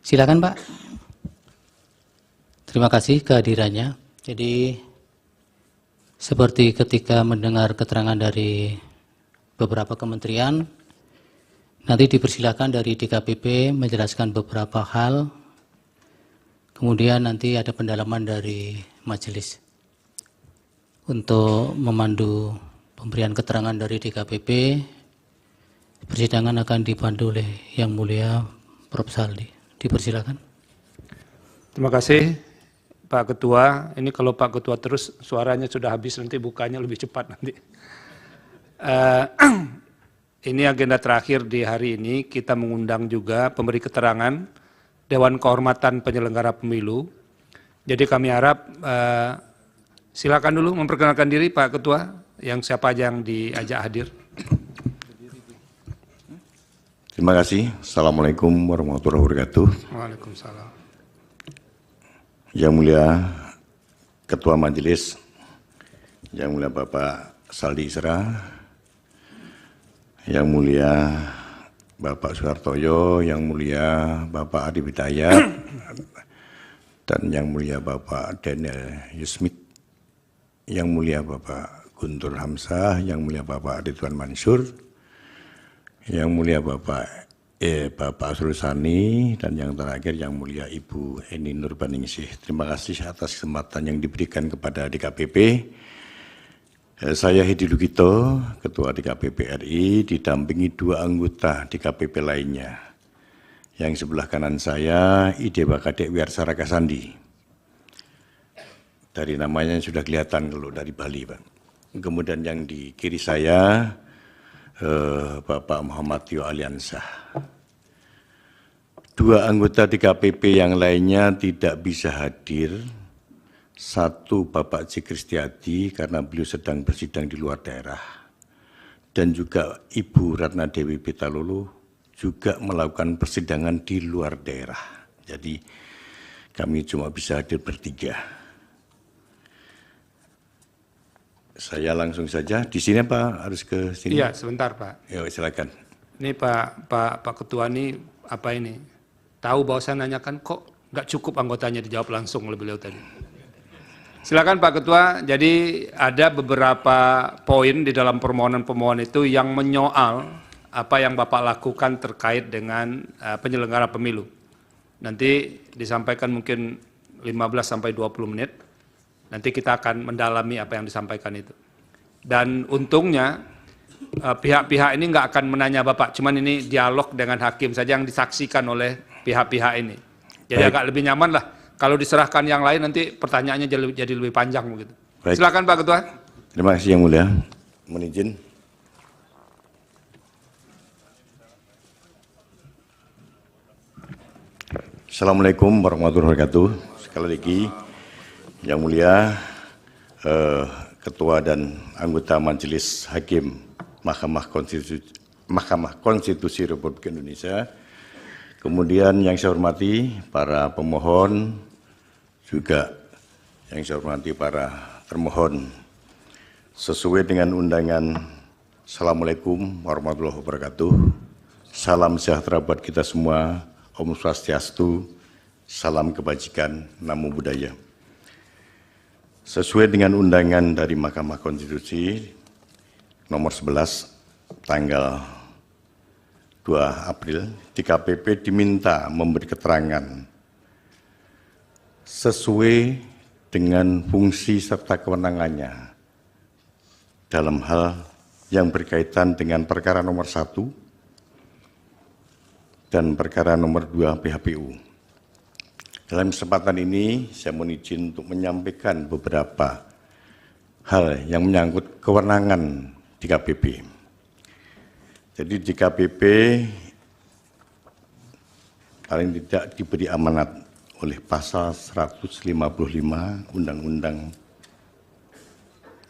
Silakan Pak. Terima kasih kehadirannya. Jadi seperti ketika mendengar keterangan dari beberapa kementerian, nanti dipersilakan dari DKPP menjelaskan beberapa hal, kemudian nanti ada pendalaman dari majelis. Untuk memandu pemberian keterangan dari DKPP, persidangan akan dipandu oleh Yang Mulia Prof. Saldi. Dipersilakan. Terima kasih Pak Ketua. Ini kalau Pak Ketua terus suaranya sudah habis, nanti bukanya lebih cepat nanti. Ini agenda terakhir di hari ini, kita mengundang juga pemberi keterangan Dewan Kehormatan Penyelenggara Pemilu. Jadi kami harap silakan dulu memperkenalkan diri Pak Ketua, yang siapa aja yang diajak hadir. Terima kasih. Assalamualaikum warahmatullahi wabarakatuh. Waalaikumsalam. Yang Mulia Ketua Majelis, Yang Mulia Bapak Saldi Isra, Yang Mulia Bapak Suhartoyo, Yang Mulia Bapak Adi Hidayat, dan Yang Mulia Bapak Daniel Yusmik, Yang Mulia Bapak Guntur Hamzah, Yang Mulia Bapak Ridwan Mansur, Yang Mulia Bapak Asrul Sani, dan yang terakhir Yang Mulia Ibu Eni Nurbaningsih. Terima kasih atas kesempatan yang diberikan kepada DKPP. Saya Hedi Lugito, Ketua DKPP RI, didampingi 2 anggota DKPP lainnya. Yang sebelah kanan saya, Idewa Kadek Wiarsara Kasandi. Dari namanya sudah kelihatan kalau dari Bali, Pak. Kemudian yang di kiri saya, Bapak Muhammad Tio Aliansah. 2 anggota DKPP yang lainnya tidak bisa hadir. 1 Bapak C. Kristiadi karena beliau sedang bersidang di luar daerah. Dan juga Ibu Ratna Dewi Pitalolo juga melakukan persidangan di luar daerah. Jadi kami cuma bisa hadir bertiga. Saya langsung saja. Di sini Pak harus ke sini? Iya, sebentar Pak. Ya, silakan. Ini Pak Ketua ini apa ini? Tahu bahwa saya nanyakan kok nggak cukup anggotanya dijawab langsung oleh beliau tadi. Silakan Pak Ketua. Jadi ada beberapa poin di dalam permohonan-permohonan itu yang menyoal apa yang Bapak lakukan terkait dengan penyelenggara pemilu. Nanti disampaikan mungkin 15 sampai 20 menit. Nanti kita akan mendalami apa yang disampaikan itu. Dan untungnya pihak-pihak ini nggak akan menanya Bapak, cuman ini dialog dengan hakim saja yang disaksikan oleh pihak-pihak ini. Jadi Baik. agak lebih nyaman lah. Kalau diserahkan yang lain nanti pertanyaannya jadi lebih panjang begitu. Baik. Silakan Pak Ketua. Terima kasih Yang Mulia. Mohon izin. Assalamualaikum warahmatullahi wabarakatuh. Sekali lagi, Yang Mulia Ketua dan anggota Majelis Hakim Mahkamah Konstitusi Republik Indonesia. Kemudian yang saya hormati para pemohon, juga yang saya hormati para termohon. Sesuai dengan undangan, Assalamualaikum warahmatullahi wabarakatuh. Salam sejahtera buat kita semua. Om Swastiastu, salam kebajikan, namo buddhaya. Sesuai dengan undangan dari Mahkamah Konstitusi nomor 11 tanggal 2 April, DKPP diminta memberi keterangan sesuai dengan fungsi serta kewenangannya dalam hal yang berkaitan dengan perkara nomor 1 dan perkara nomor 2 PHPU. Dalam kesempatan ini, saya mohon izin untuk menyampaikan beberapa hal yang menyangkut kewenangan DKPP. Jadi DKPP paling tidak diberi amanat oleh pasal 155 Undang-Undang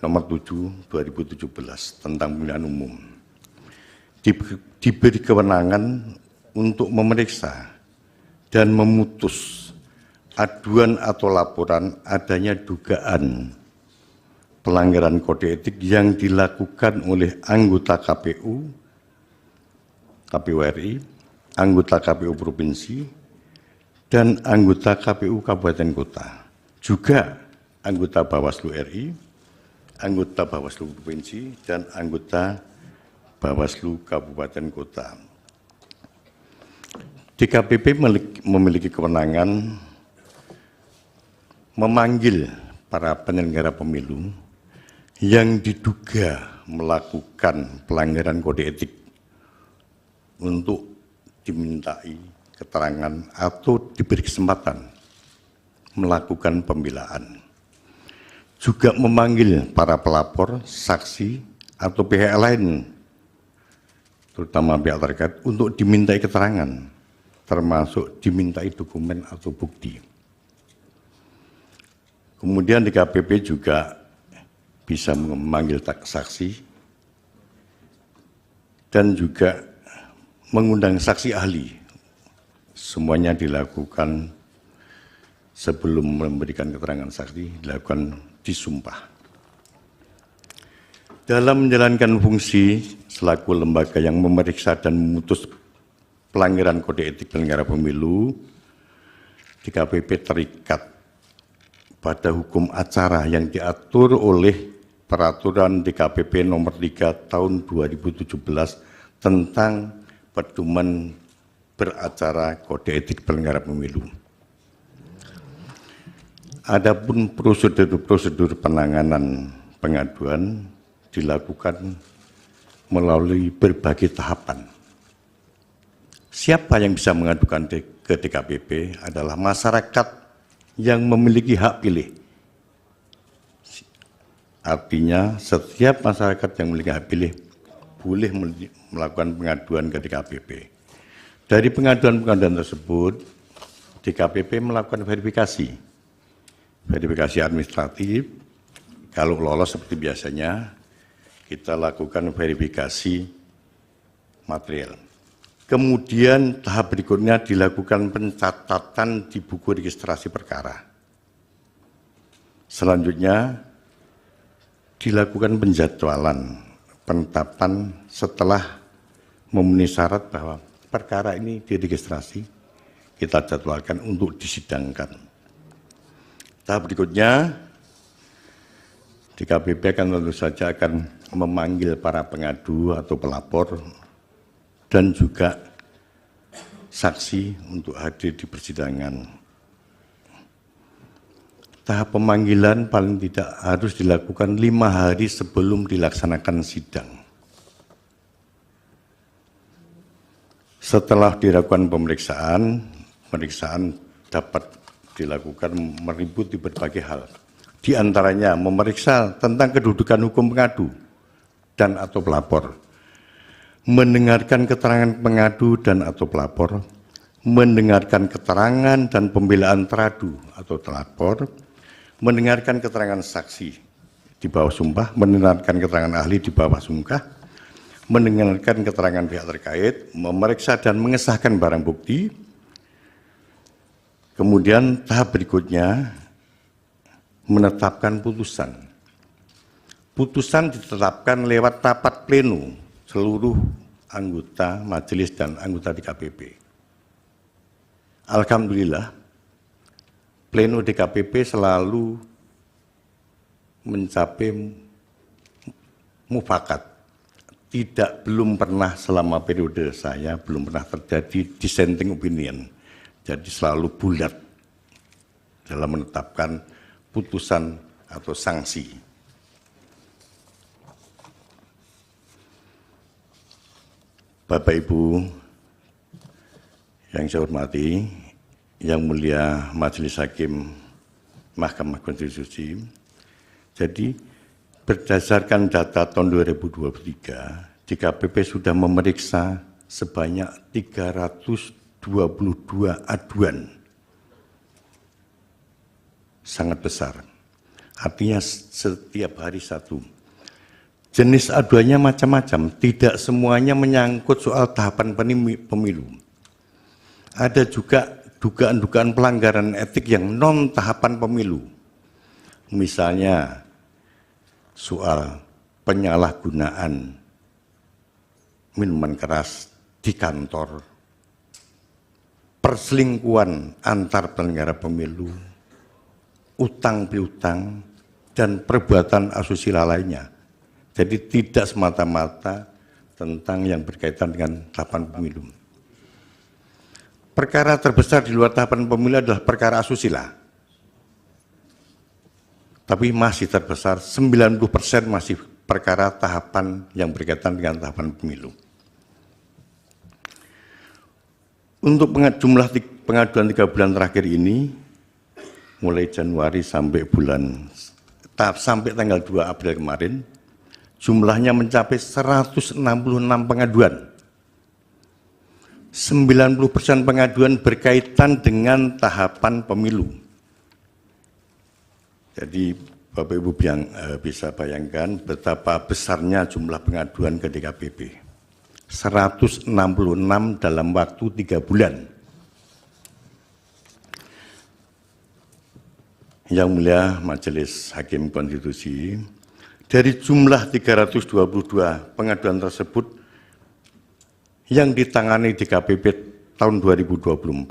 nomor 7 2017 tentang pemilihan umum. Diberi kewenangan untuk memeriksa dan memutus aduan atau laporan adanya dugaan pelanggaran kode etik yang dilakukan oleh anggota KPU RI, anggota KPU Provinsi, dan anggota KPU Kabupaten Kota, juga anggota Bawaslu RI, anggota Bawaslu Provinsi, dan anggota Bawaslu Kabupaten Kota. DKPP memiliki kewenangan memanggil para penyelenggara pemilu yang diduga melakukan pelanggaran kode etik untuk dimintai keterangan atau diberi kesempatan melakukan pembelaan. Juga memanggil para pelapor, saksi, atau pihak lain, terutama pihak terkait, untuk dimintai keterangan, termasuk dimintai dokumen atau bukti. Kemudian DKPP juga bisa memanggil saksi dan juga mengundang saksi ahli. Semuanya dilakukan sebelum memberikan keterangan saksi, dilakukan disumpah. Dalam menjalankan fungsi selaku lembaga yang memeriksa dan memutus pelanggaran kode etik penyelenggara pemilu, DKPP terikat pada hukum acara yang diatur oleh Peraturan DKPP Nomor 3 Tahun 2017 tentang pedoman beracara kode etik penyelenggara pemilu. Adapun prosedur-prosedur penanganan pengaduan dilakukan melalui berbagai tahapan. Siapa yang bisa mengadukan ke DKPP adalah masyarakat yang memiliki hak pilih. Artinya setiap masyarakat yang memiliki hak pilih boleh melakukan pengaduan ke DKPP. Dari pengaduan-pengaduan tersebut, DKPP melakukan verifikasi administratif. Kalau lolos seperti biasanya, kita lakukan verifikasi material. Kemudian tahap berikutnya dilakukan pencatatan di buku registrasi perkara. Selanjutnya dilakukan penjadwalan penetapan setelah memenuhi syarat bahwa perkara ini diregistrasi, kita jadwalkan untuk disidangkan. Tahap berikutnya, DKPP akan tentu saja akan memanggil para pengadu atau pelapor dan juga saksi untuk hadir di persidangan. Tahap pemanggilan paling tidak harus dilakukan 5 hari sebelum dilaksanakan sidang. Setelah dilakukan pemeriksaan dapat dilakukan meliputi berbagai hal. Di antaranya memeriksa tentang kedudukan hukum pengadu dan atau pelapor, mendengarkan keterangan pengadu dan atau pelapor, mendengarkan keterangan dan pembelaan teradu atau terlapor, mendengarkan keterangan saksi di bawah sumpah, mendengarkan keterangan ahli di bawah sumpah, mendengarkan keterangan pihak terkait, memeriksa dan mengesahkan barang bukti. Kemudian tahap berikutnya menetapkan putusan. Putusan ditetapkan lewat rapat pleno seluruh anggota majelis dan anggota DKPP. Alhamdulillah, pleno DKPP selalu mencapai mufakat. Belum pernah selama periode saya, belum pernah terjadi dissenting opinion. Jadi selalu bulat dalam menetapkan putusan atau sanksi. Bapak Ibu yang saya hormati, yang mulia Majelis Hakim Mahkamah Konstitusi, jadi berdasarkan data tahun 2023, DKPP sudah memeriksa sebanyak 322 aduan. Sangat besar. Artinya setiap hari satu. Jenis aduannya macam-macam, tidak semuanya menyangkut soal tahapan pemilu. Ada juga dugaan-dugaan pelanggaran etik yang non tahapan pemilu. Misalnya soal penyalahgunaan minuman keras di kantor, perselingkuhan antar penyelenggara pemilu, utang piutang, dan perbuatan asusila lainnya. Jadi tidak semata-mata tentang yang berkaitan dengan tahapan pemilu. Perkara terbesar di luar tahapan pemilu adalah perkara asusila. Tapi masih terbesar, 90% masih perkara tahapan yang berkaitan dengan tahapan pemilu. Untuk jumlah pengaduan 3 bulan terakhir ini, mulai Januari sampai tanggal 2 April kemarin, jumlahnya mencapai 166 pengaduan. 90% pengaduan berkaitan dengan tahapan pemilu. Jadi Bapak Ibu bisa bayangkan betapa besarnya jumlah pengaduan ke DKPP. 166 dalam waktu 3 bulan. Yang Mulia Majelis Hakim Konstitusi, dari jumlah 322 pengaduan tersebut yang ditangani DKPP tahun 2024,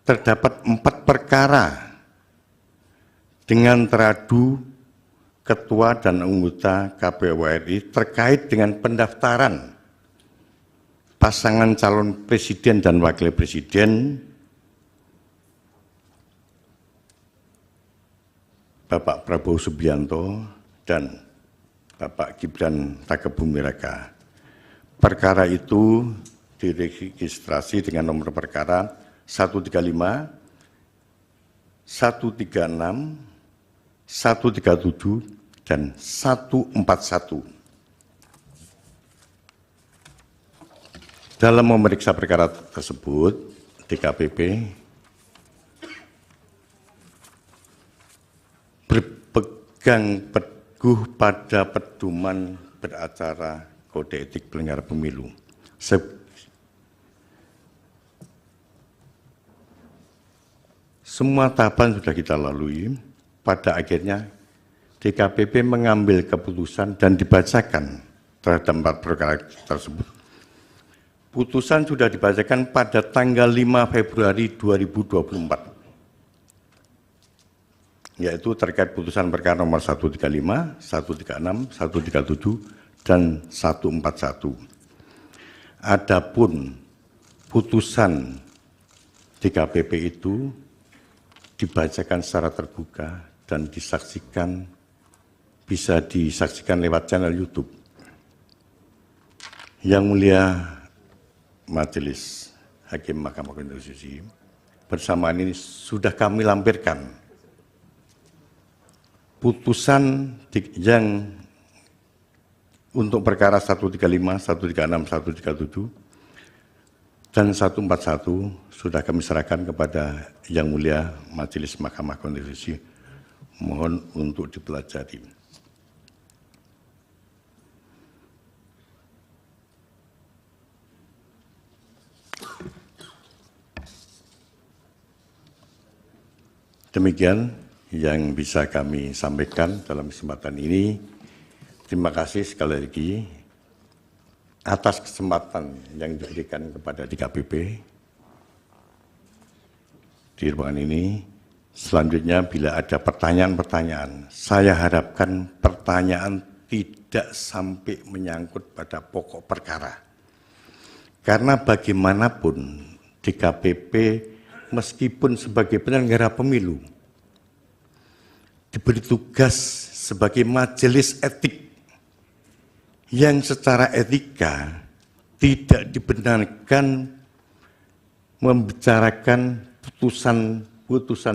terdapat 4 perkara dengan teradu ketua dan anggota KPU RI terkait dengan pendaftaran pasangan calon presiden dan wakil presiden Bapak Prabowo Subianto dan Bapak Gibran Rakebumi Raka. Perkara itu diregistrasi dengan nomor perkara 135, 136, 137, dan 141. Dalam memeriksa perkara tersebut, DKPP berpegang teguh pada pedoman beracara Kode Etik Penyelenggara Pemilu. Semua tahapan sudah kita lalui. Pada akhirnya DKPP mengambil keputusan dan dibacakan terhadap 4 perkara tersebut. Putusan sudah dibacakan pada tanggal 5 Februari 2024, yaitu terkait putusan perkara nomor 135, 136, 137, dan 141. Adapun putusan DKPP itu dibacakan secara terbuka dan bisa disaksikan lewat channel YouTube. Yang Mulia Majelis Hakim Mahkamah Konstitusi, bersamaan ini sudah kami lampirkan putusan yang untuk perkara 135, 136, 137, dan 141 sudah kami serahkan kepada Yang Mulia Majelis Mahkamah Konstitusi. Mohon untuk dipelajari. Demikian yang bisa kami sampaikan dalam kesempatan ini. Terima kasih sekali lagi atas kesempatan yang diberikan kepada DKPP di ruangan ini. Selanjutnya bila ada pertanyaan-pertanyaan, saya harapkan pertanyaan tidak sampai menyangkut pada pokok perkara. Karena bagaimanapun DKPP meskipun sebagai penyelenggara pemilu diberi tugas sebagai majelis etik yang secara etika tidak dibenarkan membicarakan putusan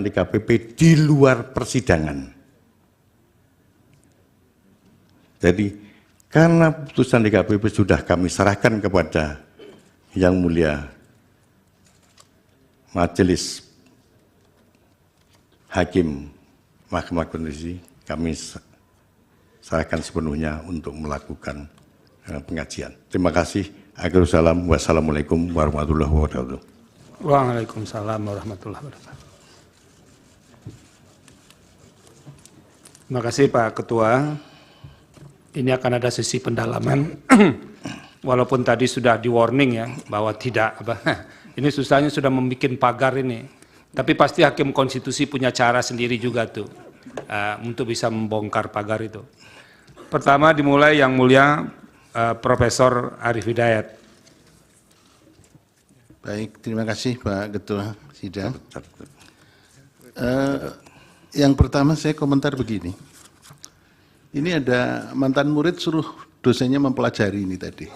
DKPP di luar persidangan. Jadi karena putusan DKPP sudah kami serahkan kepada Yang Mulia Majelis Hakim Mahkamah Konstitusi, kami serahkan sepenuhnya untuk melakukan pengajian. Terima kasih. Akhirul salam. Wassalamualaikum warahmatullahi wabarakatuh. Waalaikumsalam warahmatullahi wabarakatuh. Terima kasih Pak Ketua. Ini akan ada sesi pendalaman, walaupun tadi sudah di warning ya bahwa tidak Ini susahnya sudah membuat pagar ini. Tapi pasti hakim konstitusi punya cara sendiri juga tuh untuk bisa membongkar pagar itu. Pertama dimulai yang mulia Profesor Arief Hidayat. Baik, terima kasih Pak Ketua Sidang. Yang pertama saya komentar begini. Ini ada mantan murid suruh dosennya mempelajari ini tadi.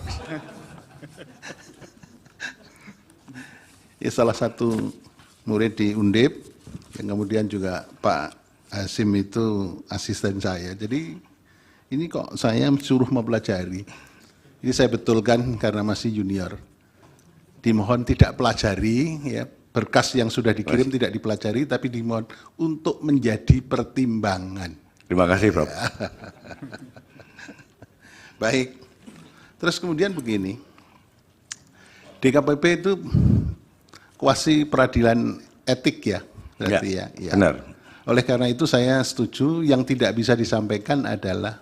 Ya, salah satu murid di Undip, yang kemudian juga Pak Hasim itu asisten saya. Jadi ini kok saya suruh mempelajari. Ini saya betulkan karena masih junior. Dimohon tidak pelajari, ya, berkas yang sudah dikirim tidak dipelajari, tapi dimohon untuk menjadi pertimbangan. Terima kasih, Prof. Baik, terus kemudian begini, DKPP itu kuasi peradilan etik ya, berarti ya. Benar. Oleh karena itu saya setuju, yang tidak bisa disampaikan adalah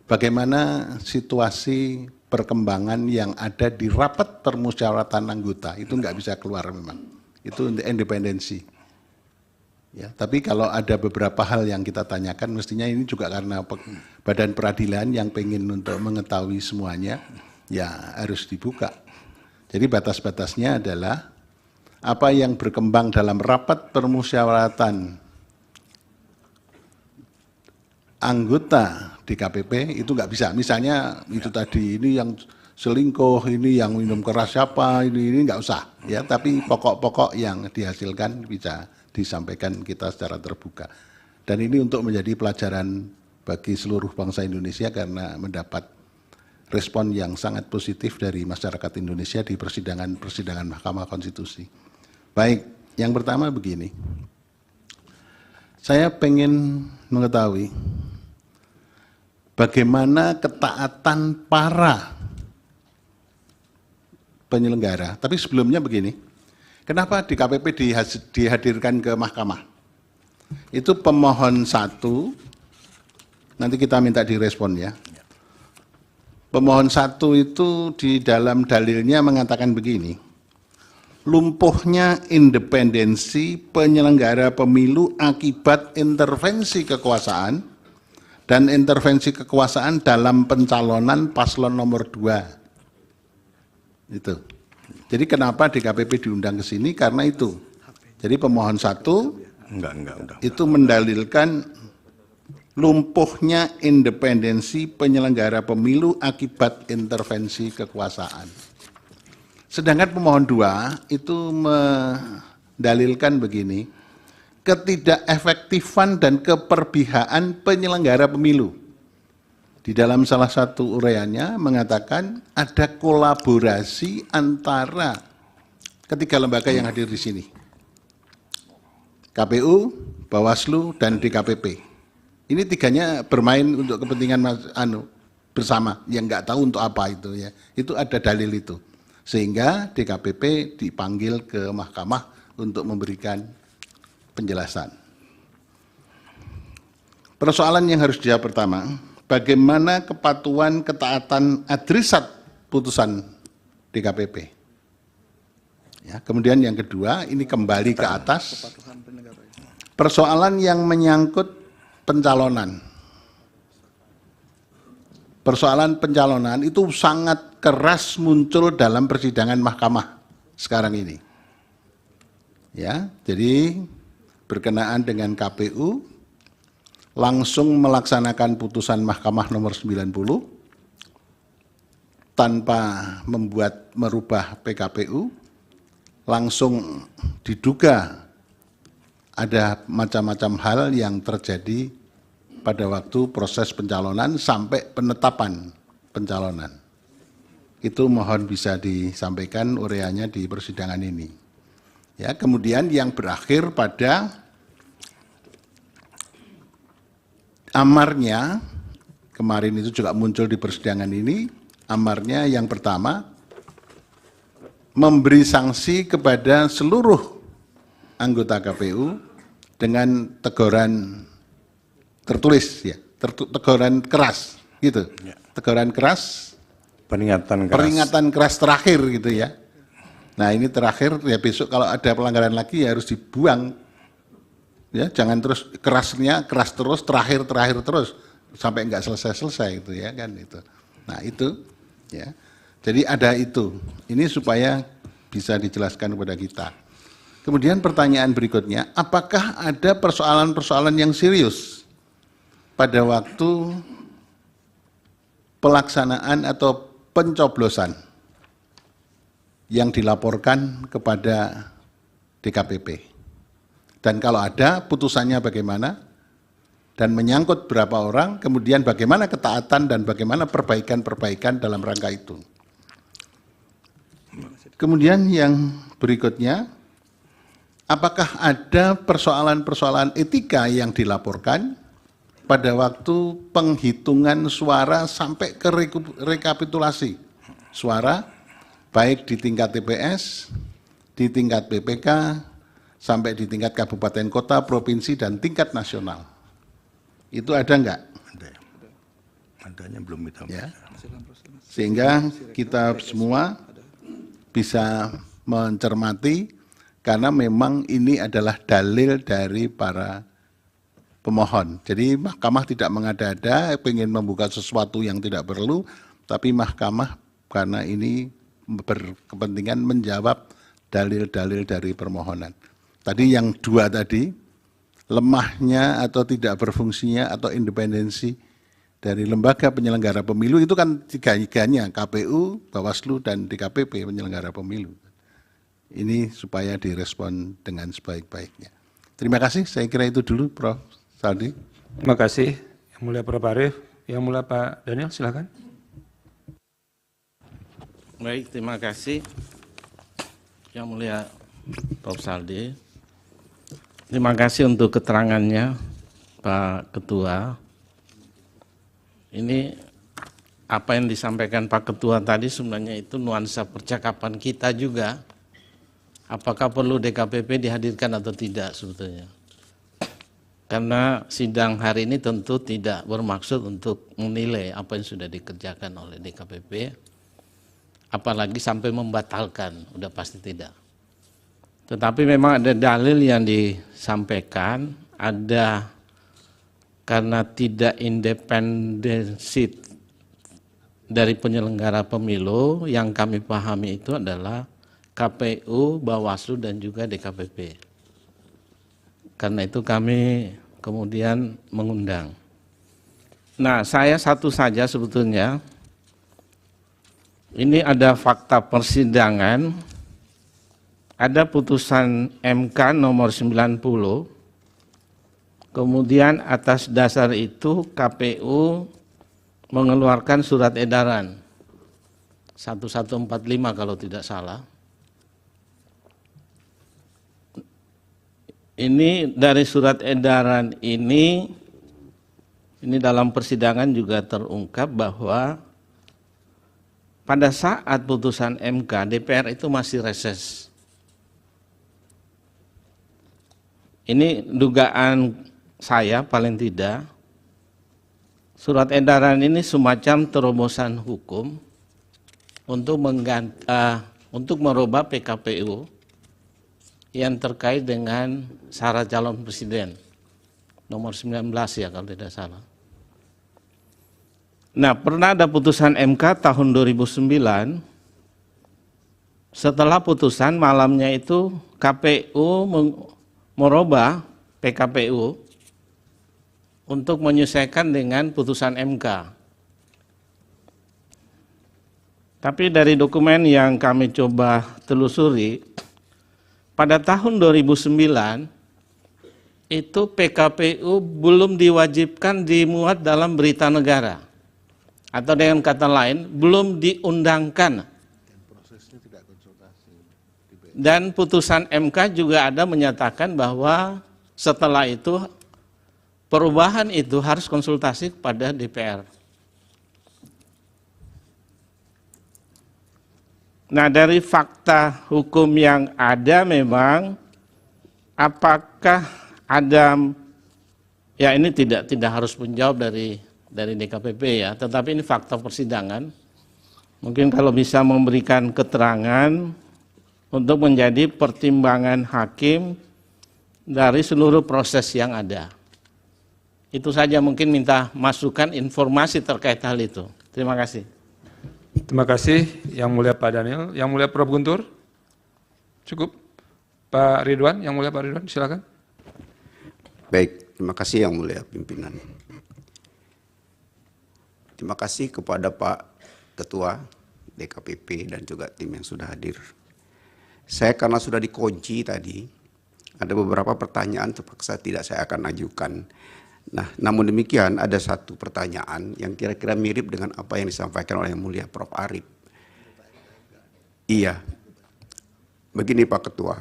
bagaimana situasi perkembangan yang ada di rapat permusyawaratan anggota, itu nggak bisa keluar memang, itu independensi. Ya, tapi kalau ada beberapa hal yang kita tanyakan, mestinya ini juga karena badan peradilan yang pengen untuk mengetahui semuanya, ya harus dibuka. Jadi batas-batasnya adalah apa yang berkembang dalam rapat permusyawaratan anggota DKPP itu nggak bisa. Misalnya itu tadi, ini yang selingkuh, ini yang minum keras siapa, ini nggak usah. Ya, tapi pokok-pokok yang dihasilkan bisa disampaikan kita secara terbuka. Dan ini untuk menjadi pelajaran bagi seluruh bangsa Indonesia karena mendapat respon yang sangat positif dari masyarakat Indonesia di persidangan Mahkamah Konstitusi. Baik, yang pertama begini. Saya pengen mengetahui bagaimana ketaatan para penyelenggara. Tapi sebelumnya begini, kenapa DKPP dihadirkan ke mahkamah? Itu pemohon 1, nanti kita minta direspon ya. Pemohon 1 itu di dalam dalilnya mengatakan begini, lumpuhnya independensi penyelenggara pemilu akibat intervensi kekuasaan dan intervensi kekuasaan dalam pencalonan paslon nomor 2. Itu. Jadi kenapa DKPP diundang ke sini? Karena itu. Jadi pemohon 1 itu mendalilkan lumpuhnya independensi penyelenggara pemilu akibat intervensi kekuasaan. Sedangkan pemohon 2 itu mendalilkan begini, ketidakefektifan dan keperpihakan penyelenggara pemilu. Di dalam salah satu uraiannya mengatakan ada kolaborasi antara ketiga lembaga yang hadir di sini. KPU, Bawaslu, dan DKPP. Ini tiganya bermain untuk kepentingan bersama, yang nggak tahu untuk apa itu ya. Itu ada dalil itu. Sehingga DKPP dipanggil ke mahkamah untuk memberikan penjelasan. Persoalan yang harus dijawab pertama, bagaimana kepatuhan ketaatan adresat putusan DKPP. Ya, kemudian yang kedua, ini kembali ke atas, persoalan yang menyangkut pencalonan. Persoalan pencalonan itu sangat keras muncul dalam persidangan mahkamah sekarang ini. Ya, jadi berkenaan dengan KPU langsung melaksanakan putusan Mahkamah nomor 90 tanpa merubah PKPU, langsung diduga ada macam-macam hal yang terjadi pada waktu proses pencalonan sampai penetapan pencalonan. Itu mohon bisa disampaikan uraiannya di persidangan ini. Ya, kemudian yang berakhir pada amarnya, kemarin itu juga muncul di persidangan ini, amarnya yang pertama, memberi sanksi kepada seluruh anggota KPU dengan teguran tertulis, ya, teguran keras, gitu. Teguran keras, peringatan keras terakhir, gitu ya. Nah ini terakhir ya, besok kalau ada pelanggaran lagi ya harus dibuang. Ya, jangan terus kerasnya keras terus, terakhir terus sampai enggak selesai itu ya kan itu. Nah itu ya. Jadi ada itu. Ini supaya bisa dijelaskan kepada kita. Kemudian pertanyaan berikutnya, apakah ada persoalan-persoalan yang serius pada waktu pelaksanaan atau pencoblosan yang dilaporkan kepada DKPP? Dan kalau ada, putusannya bagaimana? Dan menyangkut berapa orang, kemudian bagaimana ketaatan dan bagaimana perbaikan-perbaikan dalam rangka itu. Kemudian yang berikutnya, apakah ada persoalan-persoalan etika yang dilaporkan pada waktu penghitungan suara sampai ke rekapitulasi suara, baik di tingkat TPS, di tingkat PPK, sampai di tingkat kabupaten kota, provinsi, dan tingkat nasional. Itu ada enggak? Ada. Adanya belum kita. Ya. Sehingga kita semua bisa mencermati, karena memang ini adalah dalil dari para pemohon. Jadi mahkamah tidak mengada-ada, ingin membuka sesuatu yang tidak perlu, tapi mahkamah karena ini berkepentingan menjawab dalil-dalil dari permohonan. Tadi yang dua tadi, lemahnya atau tidak berfungsinya atau independensi dari lembaga penyelenggara pemilu itu kan tiga-tiganya, KPU, Bawaslu, dan DKPP penyelenggara pemilu. Ini supaya direspon dengan sebaik-baiknya. Terima kasih, saya kira itu dulu Prof. Saldi. Terima kasih. Yang mulia Prof. Arief, yang mulia Pak Daniel, silakan. Baik, terima kasih. Yang mulia Prof. Saldi. Terima kasih untuk keterangannya, Pak Ketua. Ini apa yang disampaikan Pak Ketua tadi sebenarnya itu nuansa percakapan kita juga. Apakah perlu DKPP dihadirkan atau tidak sebetulnya. Karena sidang hari ini tentu tidak bermaksud untuk menilai apa yang sudah dikerjakan oleh DKPP. Apalagi sampai membatalkan, udah pasti tidak. Tetapi memang ada dalil yang disampaikan, ada karena tidak independensi dari penyelenggara pemilu, yang kami pahami itu adalah KPU, Bawaslu, dan juga DKPP. Karena itu kami kemudian mengundang. Nah, saya satu saja sebetulnya, ini ada fakta persidangan. Ada putusan MK nomor 90, kemudian atas dasar itu KPU mengeluarkan surat edaran 1145 kalau tidak salah. Ini dari surat edaran ini dalam persidangan juga terungkap bahwa pada saat putusan MK, DPR itu masih reses. Ini dugaan saya paling tidak, surat edaran ini semacam terobosan hukum untuk merubah PKPU yang terkait dengan syarat calon presiden nomor 19 ya kalau tidak salah. Nah, pernah ada putusan MK tahun 2009, setelah putusan malamnya itu KPU merubah PKPU untuk menyesuaikan dengan putusan MK. Tapi dari dokumen yang kami coba telusuri, pada tahun 2009 itu PKPU belum diwajibkan dimuat dalam berita negara. Atau dengan kata lain, belum diundangkan. Dan putusan MK juga ada menyatakan bahwa setelah itu perubahan itu harus konsultasi kepada DPR. Nah, dari fakta hukum yang ada memang apakah ada, ya ini tidak harus menjawab dari DKPP ya, tetapi ini fakta persidangan. Mungkin kalau bisa memberikan keterangan untuk menjadi pertimbangan hakim dari seluruh proses yang ada. Itu saja, mungkin minta masukan informasi terkait hal itu. Terima kasih. Terima kasih Yang Mulia Pak Daniel. Yang Mulia Prof. Guntur? Cukup? Pak Ridwan, Yang Mulia Pak Ridwan, silakan. Baik, terima kasih Yang Mulia Pimpinan. Terima kasih kepada Pak Ketua DKPP dan juga tim yang sudah hadir. Saya karena sudah dikunci tadi, ada beberapa pertanyaan terpaksa tidak saya akan ajukan. Nah, namun demikian ada satu pertanyaan yang kira-kira mirip dengan apa yang disampaikan oleh Yang Mulia Prof. Arif. Iya, begini Pak Ketua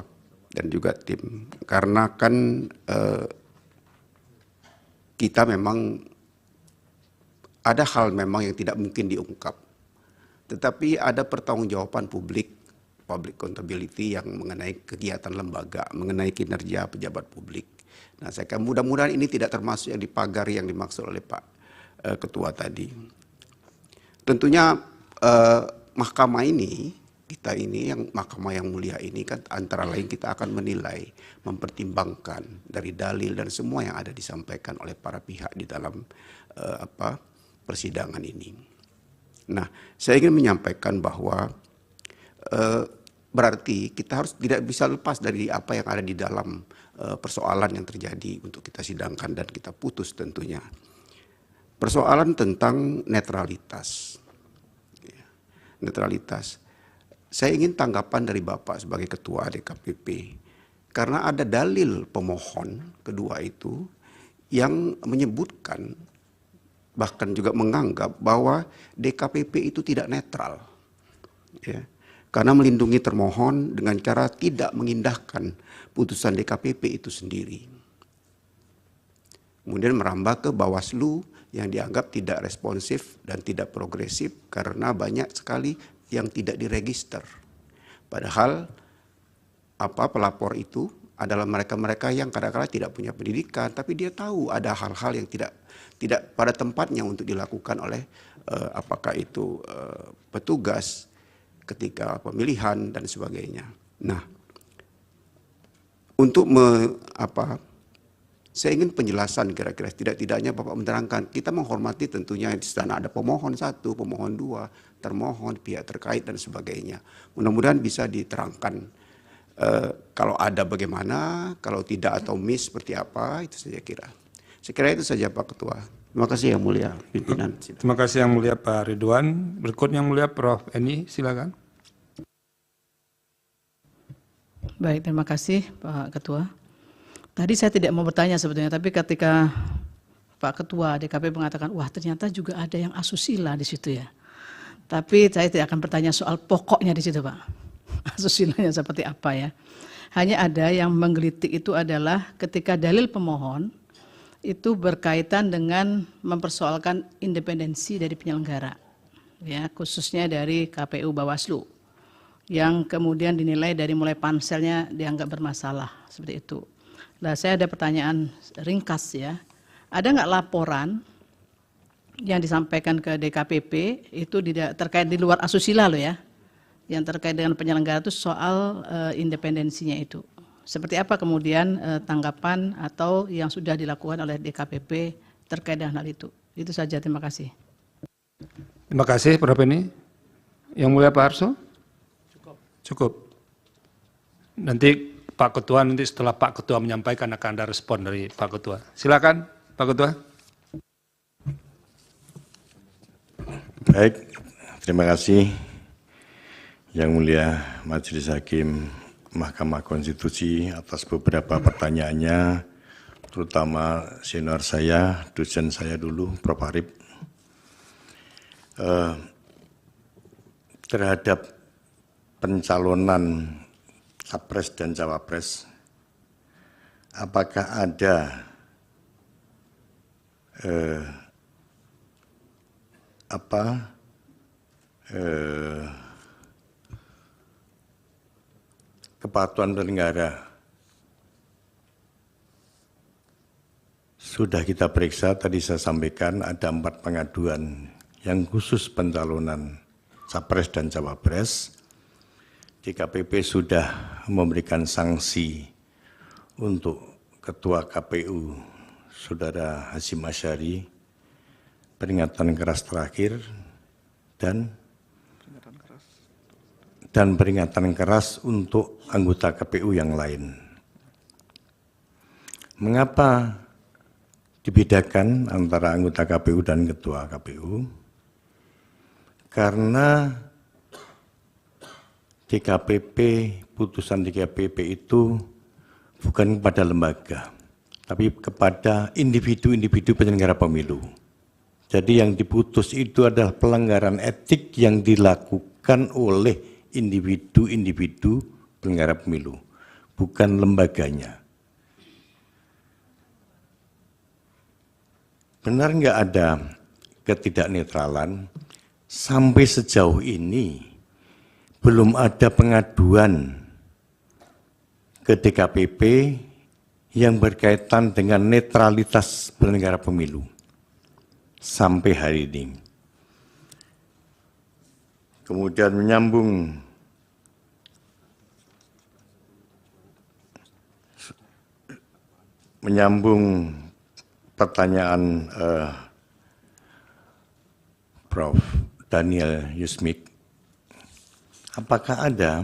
dan juga tim, karena kan kita memang ada hal memang yang tidak mungkin diungkap, tetapi ada pertanggungjawaban publik, public accountability yang mengenai kegiatan lembaga, mengenai kinerja pejabat publik. Nah, saya kira mudah-mudahan ini tidak termasuk yang dipagari yang dimaksud oleh Pak Ketua tadi. Tentunya mahkamah ini, kita ini yang mahkamah yang mulia ini kan antara lain kita akan menilai, mempertimbangkan dari dalil dan semua yang ada disampaikan oleh para pihak di dalam persidangan ini. Nah, saya ingin menyampaikan bahwa berarti kita harus tidak bisa lepas dari apa yang ada di dalam persoalan yang terjadi untuk kita sidangkan dan kita putus tentunya. Persoalan tentang netralitas. Netralitas. Saya ingin tanggapan dari Bapak sebagai Ketua DKPP. Karena ada dalil pemohon kedua itu yang menyebutkan bahkan juga menganggap bahwa DKPP itu tidak netral, ya, karena melindungi termohon dengan cara tidak mengindahkan putusan DKPP itu sendiri. Kemudian merambah ke Bawaslu yang dianggap tidak responsif dan tidak progresif karena banyak sekali yang tidak diregister. Padahal pelapor itu adalah mereka-mereka yang kadang-kadang tidak punya pendidikan, tapi dia tahu ada hal-hal yang tidak pada tempatnya untuk dilakukan oleh apakah itu petugas ketika pemilihan dan sebagainya. Nah, untuk saya ingin penjelasan kira-kira tidak-tidaknya Bapak menerangkan. Kita menghormati tentunya di sana ada pemohon 1, pemohon 2, termohon, pihak terkait dan sebagainya. Mudah-mudahan bisa diterangkan kalau ada bagaimana, kalau tidak atau miss seperti apa, itu saya kira. Saya kira itu saja Pak Ketua. Terima kasih Yang Mulia Pimpinan. Terima kasih Yang Mulia Pak Ridwan. Berikut Yang Mulia Prof. Eni, silakan. Baik, terima kasih Pak Ketua. Tadi saya tidak mau bertanya sebetulnya, tapi ketika Pak Ketua DKP mengatakan, wah ternyata juga ada yang asusila di situ ya. Tapi saya tidak akan bertanya soal pokoknya di situ Pak. Asusilanya seperti apa ya. Hanya ada yang menggelitik itu adalah ketika dalil pemohon itu berkaitan dengan mempersoalkan independensi dari penyelenggara, ya, khususnya dari KPU Bawaslu, yang kemudian dinilai dari mulai panselnya dianggap bermasalah, seperti itu. Nah, saya ada pertanyaan ringkas ya, ada nggak laporan yang disampaikan ke DKPP itu terkait di luar asusila loh ya, yang terkait dengan penyelenggara itu soal independensinya itu. Seperti apa kemudian tanggapan atau yang sudah dilakukan oleh DKPP terkait dengan hal itu? Itu saja, terima kasih. Terima kasih Prof. Eni. Yang Mulia Pak Arso? Cukup. Nanti Pak Ketua, nanti setelah Pak Ketua menyampaikan akan ada respon dari Pak Ketua. Silakan Pak Ketua. Baik, terima kasih Yang Mulia Majelis Hakim Mahkamah Konstitusi atas beberapa pertanyaannya, terutama senior saya, dosen saya dulu, Prof. Arif. Terhadap pencalonan Capres dan Cawapres, apakah ada kepatuhan penyelenggara? Sudah kita periksa, tadi saya sampaikan ada 4 pengaduan yang khusus pencalonan Capres dan Cawapres. DKPP sudah memberikan sanksi untuk Ketua KPU, Saudara Hasyim Asyari, peringatan keras terakhir, dan peringatan keras untuk anggota KPU yang lain. Mengapa dibedakan antara anggota KPU dan Ketua KPU? Karena DKPP, putusan DKPP itu bukan kepada lembaga, tapi kepada individu-individu penyelenggara pemilu. Jadi yang diputus itu adalah pelanggaran etik yang dilakukan oleh individu-individu penyelenggara pemilu, bukan lembaganya. Benar nggak ada ketidaknetralan? Sampai sejauh ini belum ada pengaduan ke DKPP yang berkaitan dengan netralitas penyelenggara pemilu sampai hari ini. Kemudian menyambung pertanyaan Prof. Daniel Yusmik, apakah ada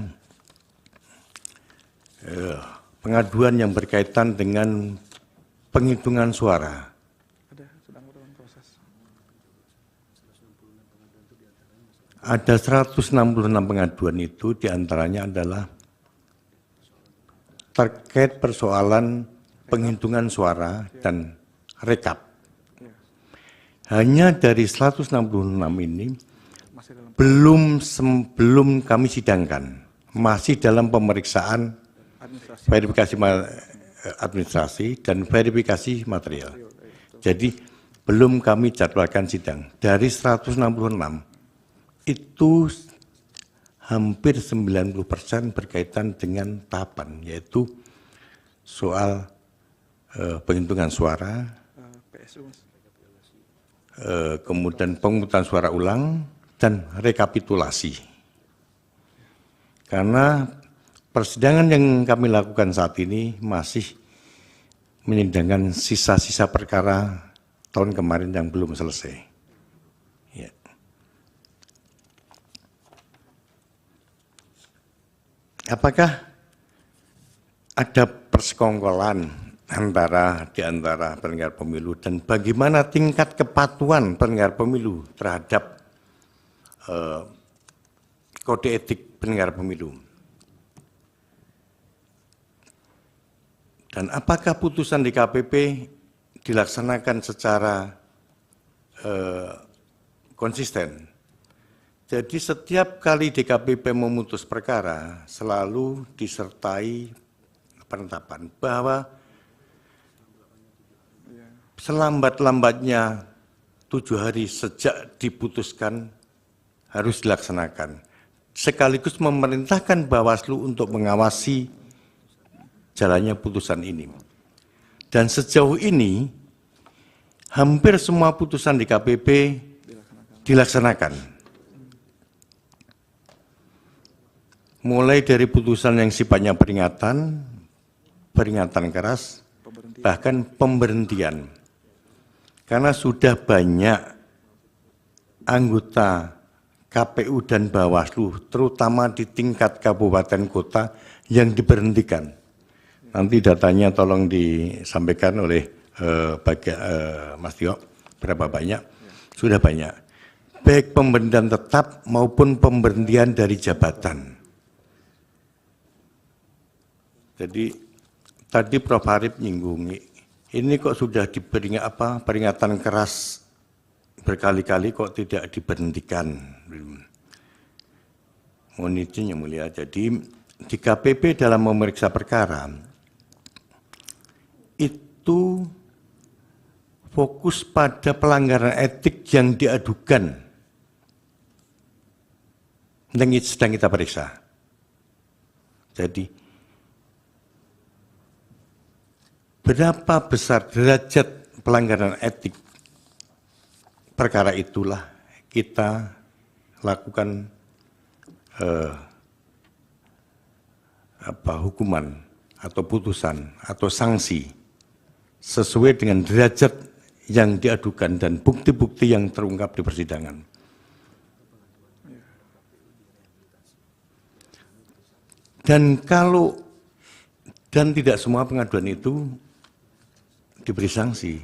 pengaduan yang berkaitan dengan penghitungan suara? Ada 166 pengaduan itu, diantaranya adalah terkait persoalan penghitungan suara dan rekap. Hanya dari 166 ini belum kami sidangkan, masih dalam pemeriksaan verifikasi administrasi dan verifikasi material. Jadi belum kami jadwalkan sidang. Dari 166 itu hampir 90% berkaitan dengan tahapan, yaitu soal penghitungan suara, kemudian pemungutan suara ulang, dan rekapitulasi. Karena persidangan yang kami lakukan saat ini masih menyidangkan sisa-sisa perkara tahun kemarin yang belum selesai. Ya. Apakah ada persekongkolan di antara penyelenggara pemilu, dan bagaimana tingkat kepatuhan penyelenggara pemilu terhadap kode etik penyelenggara pemilu? Dan apakah putusan DKPP dilaksanakan secara konsisten? Jadi setiap kali DKPP memutus perkara selalu disertai penetapan bahwa selambat-lambatnya 7 hari sejak diputuskan harus dilaksanakan. Sekaligus memerintahkan Bawaslu untuk mengawasi jalannya putusan ini. Dan sejauh ini hampir semua putusan DKPP dilaksanakan. Mulai dari putusan yang sifatnya peringatan keras, bahkan pemberhentian. Karena sudah banyak anggota KPU dan Bawaslu, terutama di tingkat kabupaten kota, yang diberhentikan. Nanti datanya tolong disampaikan oleh Mas Tio, berapa banyak? Sudah banyak. Baik pemberhentian tetap maupun pemberhentian dari jabatan. Jadi tadi Prof. Harip nyinggungi, ini kok sudah peringatan keras berkali-kali kok tidak diberhentikan. Mohon izin yang mulia, jadi di KPP dalam memeriksa perkara itu fokus pada pelanggaran etik yang diadukan yang sedang kita periksa. Jadi berapa besar derajat pelanggaran etik perkara itulah kita lakukan hukuman atau putusan atau sanksi sesuai dengan derajat yang diadukan dan bukti-bukti yang terungkap di persidangan. Dan tidak semua pengaduan itu diberi sanksi,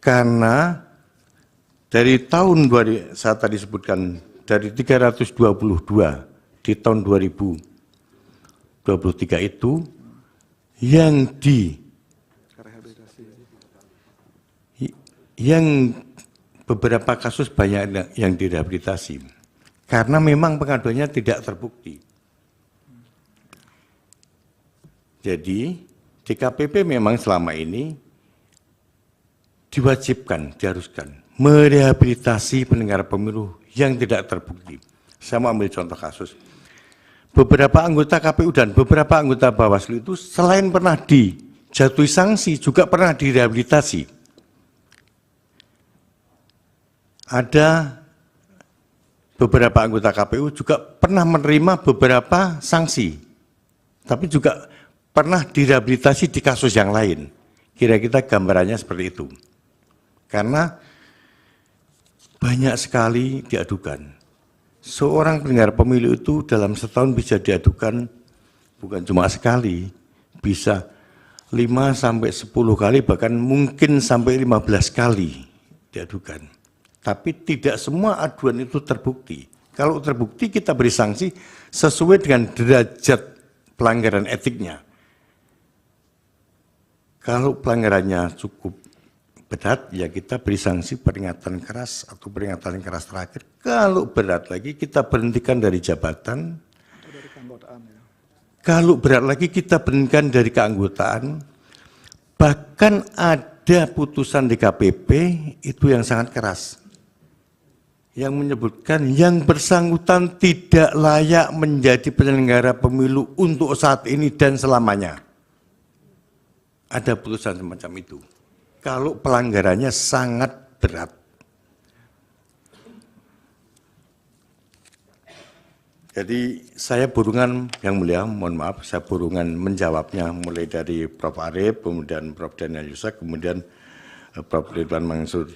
karena dari tahun saya tadi sebutkan dari 322 di tahun 2023 itu yang beberapa kasus banyak yang direhabilitasi karena memang pengaduannya tidak terbukti. Jadi DKPP memang selama ini diharuskan merehabilitasi penyelenggara pemilu yang tidak terbukti. Saya mau ambil contoh kasus. Beberapa anggota KPU dan beberapa anggota Bawaslu itu selain pernah dijatuhi sanksi juga pernah direhabilitasi. Ada beberapa anggota KPU juga pernah menerima beberapa sanksi, tapi juga pernah direhabilitasi di kasus yang lain. Kira-kira gambarannya seperti itu. Karena banyak sekali diadukan. Seorang penyelenggara pemilu itu dalam setahun bisa diadukan bukan cuma sekali, bisa 5 sampai 10 kali, bahkan mungkin sampai 15 kali diadukan. Tapi tidak semua aduan itu terbukti. Kalau terbukti kita beri sanksi sesuai dengan derajat pelanggaran etiknya. Kalau pelanggarannya cukup berat, ya kita beri sanksi peringatan keras atau peringatan keras terakhir. Kalau berat lagi, kita berhentikan dari jabatan. Kalau berat lagi, kita berhentikan dari keanggotaan. Bahkan ada putusan DKPP itu yang sangat keras, yang menyebutkan yang bersangkutan tidak layak menjadi penyelenggara pemilu untuk saat ini dan selamanya. Ada putusan semacam itu. Kalau pelanggarannya sangat berat. Jadi saya burungan, yang mulia, mohon maaf, saya burungan menjawabnya mulai dari Prof. Arief, kemudian Prof. Daniel Yusak, kemudian Prof. Ridwan Mansur.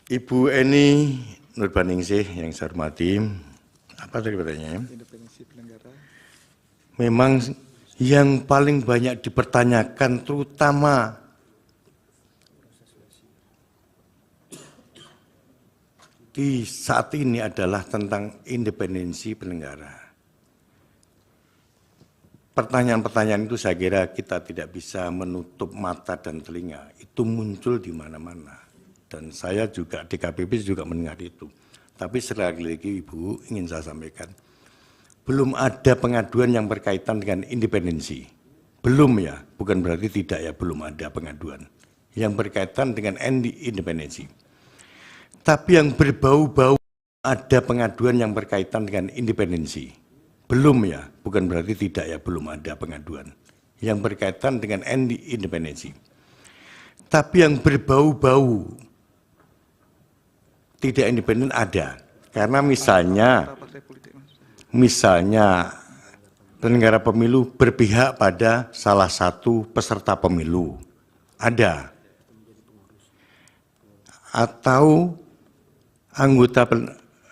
Ibu Eni Nurbaningsih yang saya hormati, apa tadi pertanyaannya? Independensi penyelenggara. Memang yang paling banyak dipertanyakan terutama di saat ini adalah tentang independensi penyelenggara. Pertanyaan-pertanyaan itu saya kira kita tidak bisa menutup mata dan telinga. Itu muncul di mana-mana. Dan saya juga, DKPP juga mendengar itu. Tapi sekali lagi Ibu ingin saya sampaikan, belum ada pengaduan yang berkaitan dengan independensi. Belum ya, bukan berarti tidak ya, belum ada pengaduan yang berkaitan dengan independensi. Tapi yang berbau-bau ada pengaduan yang berkaitan dengan independensi. Belum ya, bukan berarti tidak ya, belum ada pengaduan yang berkaitan dengan independensi. Tapi yang berbau-bau tidak independen ada. Karena misalnya penyelenggara pemilu berpihak pada salah satu peserta pemilu. Ada. Atau anggota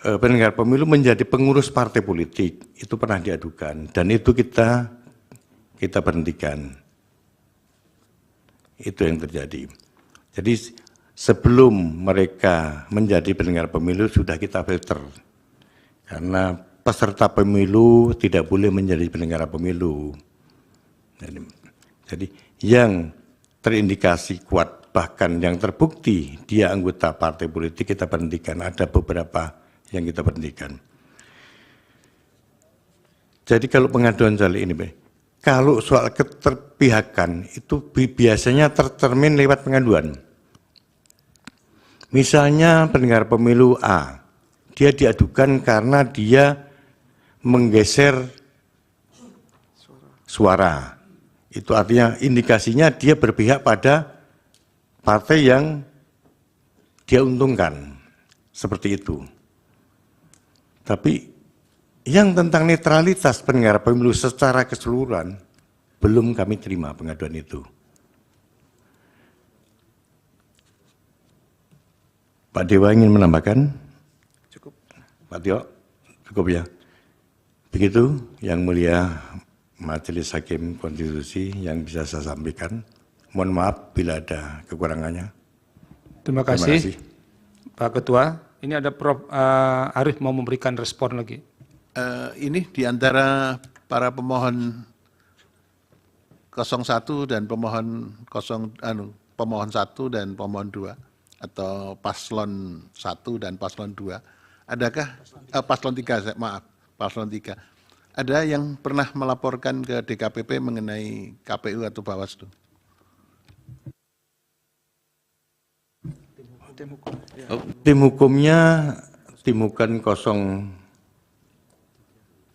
penyelenggara pemilu menjadi pengurus partai politik. Itu pernah diadukan. Dan itu kita berhentikan. Itu yang terjadi. Jadi sebelum mereka menjadi penyelenggara pemilu sudah kita filter. Karena peserta pemilu tidak boleh menjadi penyelenggara pemilu. Jadi yang terindikasi kuat, bahkan yang terbukti dia anggota partai politik, kita berhentikan. Ada beberapa yang kita berhentikan. Jadi kalau pengaduan soal ini, kalau soal keterpihakan itu biasanya tercermin lewat pengaduan. Misalnya penyelenggara pemilu A, dia diadukan karena dia menggeser suara. Itu artinya indikasinya dia berpihak pada partai yang dia untungkan. Seperti itu. Tapi yang tentang netralitas penyelenggara pemilu secara keseluruhan, belum kami terima pengaduan itu. Pak Dewa ingin menambahkan? Cukup. Pak Tio, cukup ya. Begitu yang mulia Majelis Hakim Konstitusi yang bisa saya sampaikan. Mohon maaf bila ada kekurangannya. Terima kasih. Pak Ketua. Ini ada Prof. Arief mau memberikan respon lagi. Ini di antara para pemohon 01 dan pemohon pemohon 1 dan pemohon 2 atau paslon 1 dan paslon 2, adakah paslon 3, maaf, paslon 3. Ada yang pernah melaporkan ke DKPP mengenai KPU atau Bawaslu? Tim hukumnya, tim hukum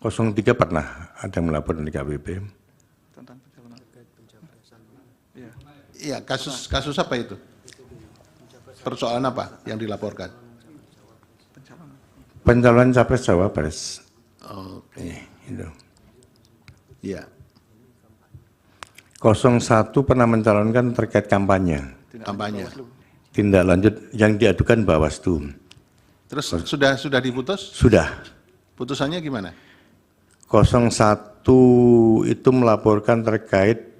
03 pernah ada yang melapor di DKPP. Iya, kasus apa itu? Persoalan apa yang dilaporkan? Pencalonan capres cawapres. Oke. Itu. Iya. 01 pernah mencalonkan terkait kampanye. Kampanye. Tindak lanjut yang diadukan Bawaslu. Terus sudah diputus? Sudah. Putusannya gimana? 01 itu melaporkan terkait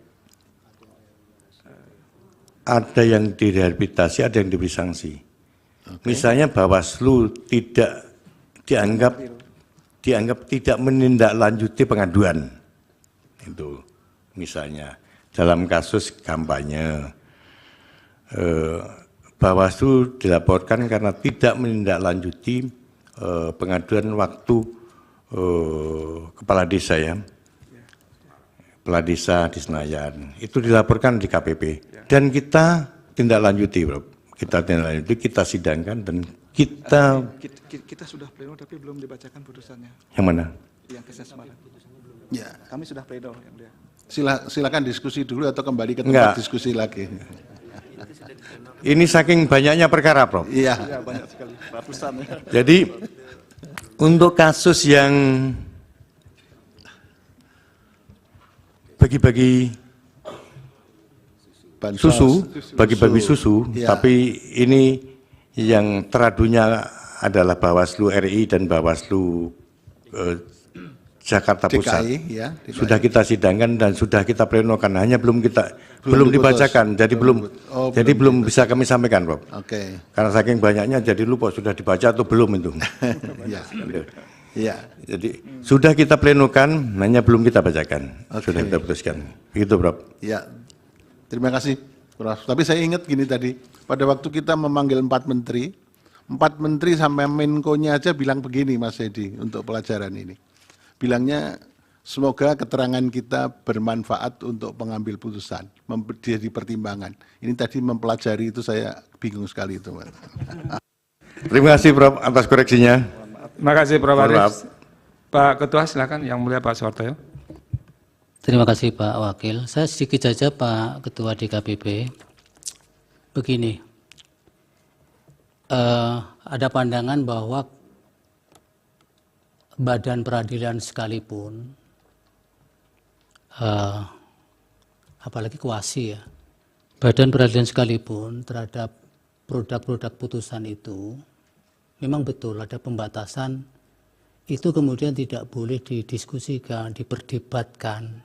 ada yang direhabilitasi, ada yang diberi sanksi. Misalnya Bawaslu tidak dianggap tidak menindaklanjuti pengaduan. Itu misalnya dalam kasus kampanye Bawaslu dilaporkan karena tidak menindaklanjuti pengaduan waktu kepala desa ya. Kepala desa di Senayan. Itu dilaporkan di KPP. Dan kita tindak lanjuti, Bro. Kita tindak lanjuti, kita sidangkan dan kita sudah pleno tapi belum dibacakan putusannya. Yang mana? Yang kesan Semarang. Ya. Kami sudah pleno yang mulia. Silakan diskusi dulu atau kembali ke tempat Enggak. diskusi lagi. Ini saking banyaknya perkara, Prof. Iya. Ya, banyak sekali, ratusan ya. Jadi untuk kasus yang bagi-bagi susu, bagi-bagi susu, Ya. tapi ini yang teradunya adalah Bawaslu RI dan Bawaslu Jakarta Pusat. DKI, ya, DKI. Sudah kita sidangkan dan sudah kita plenokan, hanya belum Belum diputus. dibacakan, jadi belum bisa kami sampaikan, Prof. Oke. Karena saking banyaknya jadi lupa sudah dibaca atau belum itu. Iya. Iya. Jadi sudah kita plenokan, hanya belum kita bacakan. Sudah kita putuskan. Begitu, Prof. Ya, terima kasih, Prof. Tapi saya ingat gini tadi, pada waktu kita memanggil 4 menteri sampai Menko-nya aja bilang begini, Mas Edi, untuk pelajaran ini. Bilangnya, semoga keterangan kita bermanfaat untuk pengambil putusan, jadi pertimbangan. Ini tadi mempelajari itu saya bingung sekali itu, Mas. Terima kasih, Prof, atas koreksinya. Terima kasih Prof. Mohon Arief. maaf. Pak Ketua silakan, yang mulia Pak Soehartoyo. Terima kasih Pak Wakil. Saya sedikit saja Pak Ketua DKPP. Begini, ada pandangan bahwa badan peradilan sekalipun, apalagi kuasi ya, badan peradilan sekalipun terhadap produk-produk putusan itu, memang betul ada pembatasan, itu kemudian tidak boleh didiskusikan, diperdebatkan,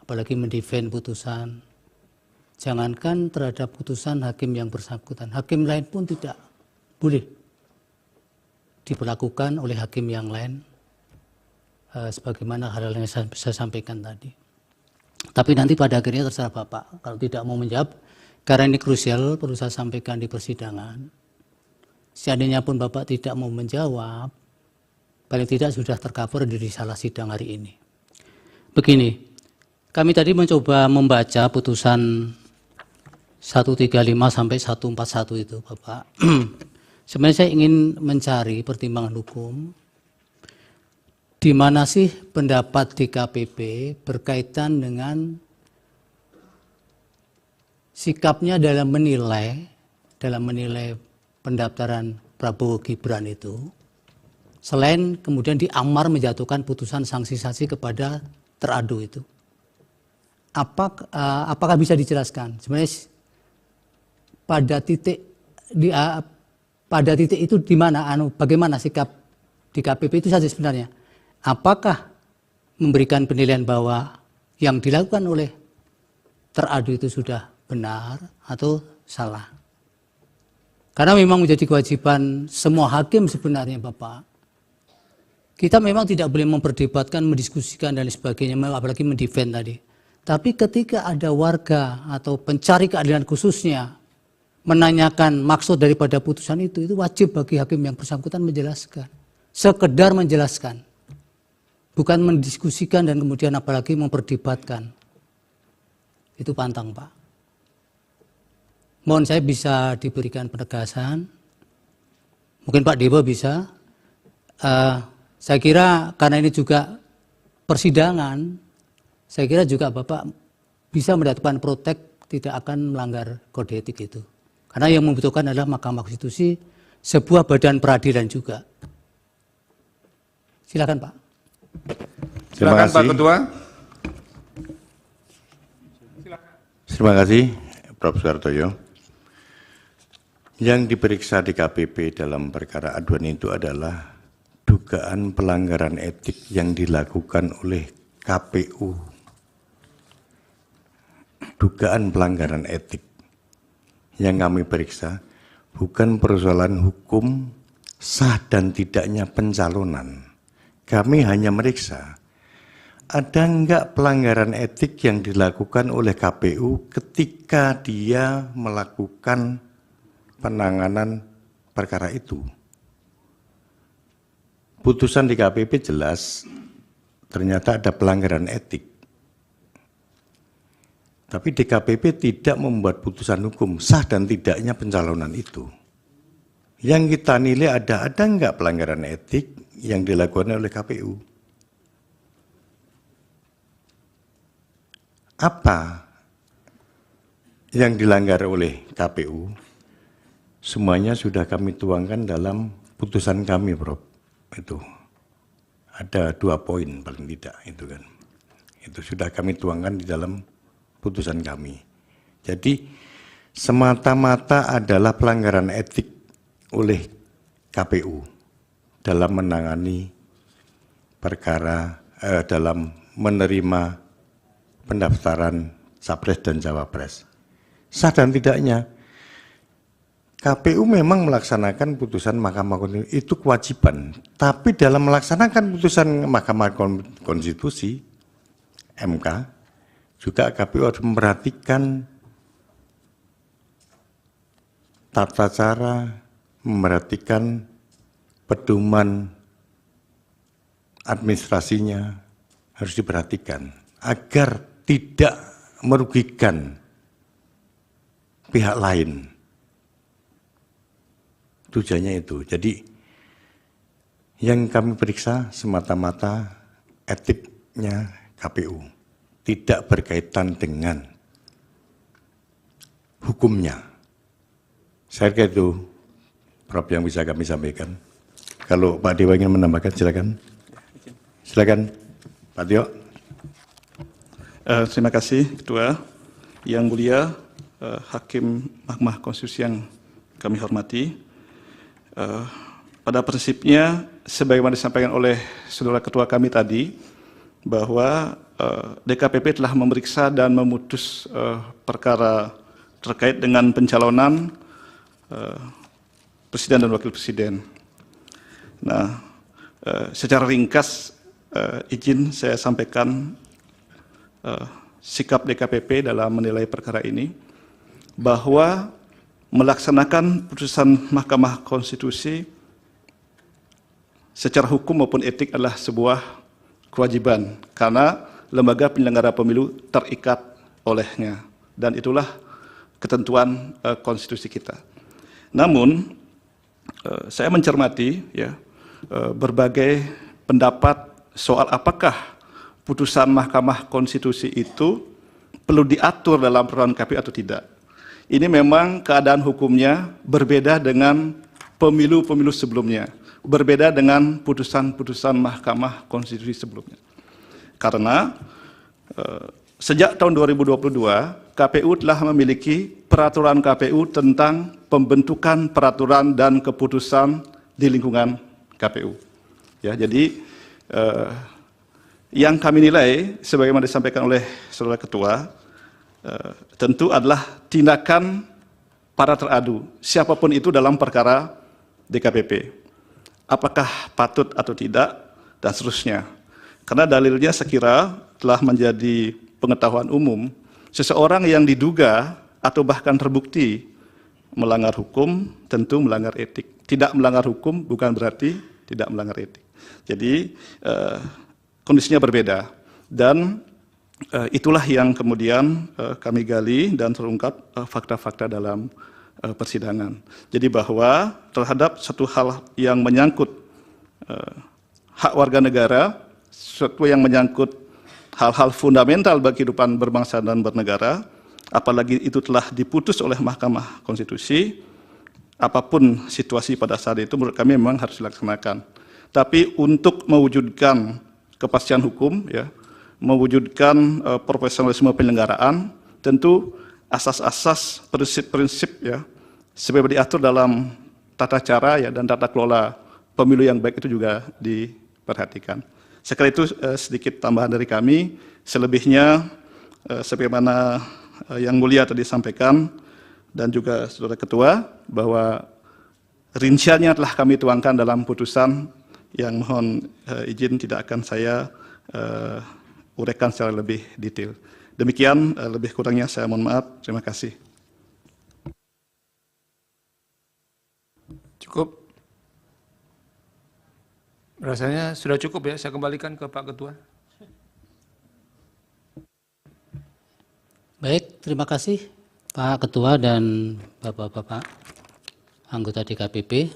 apalagi mendefend putusan. Jangankan terhadap putusan hakim yang bersangkutan, hakim lain pun tidak boleh diperlakukan oleh hakim yang lain, sebagaimana hal-hal yang saya sampaikan tadi. Tapi nanti pada akhirnya terserah Bapak, kalau tidak mau menjawab, karena ini krusial perlu saya sampaikan di persidangan. Seandainya pun Bapak tidak mau menjawab, paling tidak sudah tercover di salah sidang hari ini. Begini, kami tadi mencoba membaca putusan 135 sampai 141 itu, Bapak. Sebenarnya saya ingin mencari pertimbangan hukum, di mana sih pendapat DKPP berkaitan dengan sikapnya dalam menilai pendaftaran Prabowo Gibran itu, selain kemudian diamar menjatuhkan putusan sanksi saksi kepada teradu itu. Apakah bisa dijelaskan sebenarnya pada titik itu di mana bagaimana sikap DKPP itu saja sebenarnya? Apakah memberikan penilaian bahwa yang dilakukan oleh teradu itu sudah benar atau salah? Karena memang menjadi kewajiban semua hakim sebenarnya Bapak. Kita memang tidak boleh memperdebatkan, mendiskusikan dan sebagainya, apalagi mendefend tadi. Tapi ketika ada warga atau pencari keadilan khususnya menanyakan maksud daripada putusan itu wajib bagi hakim yang bersangkutan menjelaskan. Sekedar menjelaskan. Bukan mendiskusikan dan kemudian apalagi memperdebatkan. Itu pantang Pak. Mohon saya bisa diberikan penegasan. Mungkin Pak Dewa bisa. Saya kira karena ini juga persidangan, saya kira juga Bapak bisa mendapatkan protek tidak akan melanggar kode etik itu. Karena yang membutuhkan adalah Mahkamah Konstitusi, sebuah badan peradilan juga. Silakan Pak. Silakan Pak Ketua. Terima kasih Prof. Suhartoyo. Yang diperiksa di KPP dalam perkara aduan itu adalah dugaan pelanggaran etik yang dilakukan oleh KPU. Dugaan pelanggaran etik yang kami periksa bukan persoalan hukum sah dan tidaknya pencalonan. Kami hanya meriksa ada enggak pelanggaran etik yang dilakukan oleh KPU ketika dia melakukan penanganan perkara itu. Putusan di KPP jelas ternyata ada pelanggaran etik. Tapi DKPP tidak membuat putusan hukum sah dan tidaknya pencalonan itu. Yang kita nilai ada enggak pelanggaran etik yang dilakukan oleh KPU. Apa yang dilanggar oleh KPU? Semuanya sudah kami tuangkan dalam putusan kami, Prof. Itu ada 2 poin paling tidak itu kan. Itu sudah kami tuangkan di dalam putusan kami. Jadi semata-mata adalah pelanggaran etik oleh KPU dalam menangani perkara dalam menerima pendaftaran Capres dan Cawapres. Sah dan tidaknya KPU memang melaksanakan putusan Mahkamah Konstitusi, itu kewajiban. Tapi dalam melaksanakan putusan Mahkamah Konstitusi, MK, juga KPU harus memperhatikan tata cara, memperhatikan pedoman administrasinya, harus diperhatikan agar tidak merugikan pihak lain. Tujuannya itu. Jadi yang kami periksa semata-mata etiknya KPU, tidak berkaitan dengan hukumnya. Saya kira itu, Prof, yang bisa kami sampaikan. Kalau Pak Dewa ingin menambahkan, silakan. Silakan, Pak Tio. Terima kasih, Ketua. Yang mulia, Hakim Mahkamah Konstitusi yang kami hormati. Pada prinsipnya, sebagaimana disampaikan oleh saudara ketua kami tadi, bahwa DKPP telah memeriksa dan memutus perkara terkait dengan pencalonan Presiden dan Wakil Presiden. Nah, secara ringkas, izin saya sampaikan sikap DKPP dalam menilai perkara ini, bahwa melaksanakan putusan Mahkamah Konstitusi secara hukum maupun etik adalah sebuah kewajiban karena lembaga penyelenggara pemilu terikat olehnya dan itulah ketentuan konstitusi kita. Namun saya mencermati ya berbagai pendapat soal apakah putusan Mahkamah Konstitusi itu perlu diatur dalam peraturan KPU atau tidak. Ini memang keadaan hukumnya berbeda dengan pemilu-pemilu sebelumnya. berbeda dengan putusan-putusan Mahkamah Konstitusi sebelumnya. Karena sejak tahun 2022, KPU telah memiliki peraturan KPU tentang pembentukan peraturan dan keputusan di lingkungan KPU. Ya, jadi yang kami nilai, sebagaimana disampaikan oleh Saudara Ketua, tentu adalah tindakan para teradu, siapapun itu dalam perkara DKPP. Apakah patut atau tidak, dan seterusnya. Karena dalilnya sekira telah menjadi pengetahuan umum, seseorang yang diduga atau bahkan terbukti melanggar hukum tentu melanggar etik. Tidak melanggar hukum bukan berarti tidak melanggar etik. Jadi kondisinya berbeda, dan itulah yang kemudian kami gali dan terungkap fakta-fakta dalam persidangan. Jadi bahwa terhadap satu hal yang menyangkut hak warga negara, sesuatu yang menyangkut hal-hal fundamental bagi kehidupan berbangsa dan bernegara, apalagi itu telah diputus oleh Mahkamah Konstitusi, apapun situasi pada saat itu menurut kami memang harus dilaksanakan. Tapi untuk mewujudkan kepastian hukum, ya, mewujudkan profesionalisme penyelenggaraan, tentu asas-asas prinsip-prinsip ya seperti diatur dalam tata cara ya dan tata kelola pemilu yang baik itu juga diperhatikan. Sekali itu sedikit tambahan dari kami, selebihnya sebagaimana yang mulia tadi sampaikan dan juga Saudara Ketua bahwa rinciannya telah kami tuangkan dalam putusan yang mohon izin tidak akan saya uraikan secara lebih detail. Demikian, lebih kurangnya saya mohon maaf. Terima kasih. Cukup. Rasanya sudah cukup ya, saya kembalikan ke Pak Ketua. Baik, terima kasih Pak Ketua dan Bapak-Bapak anggota DKPP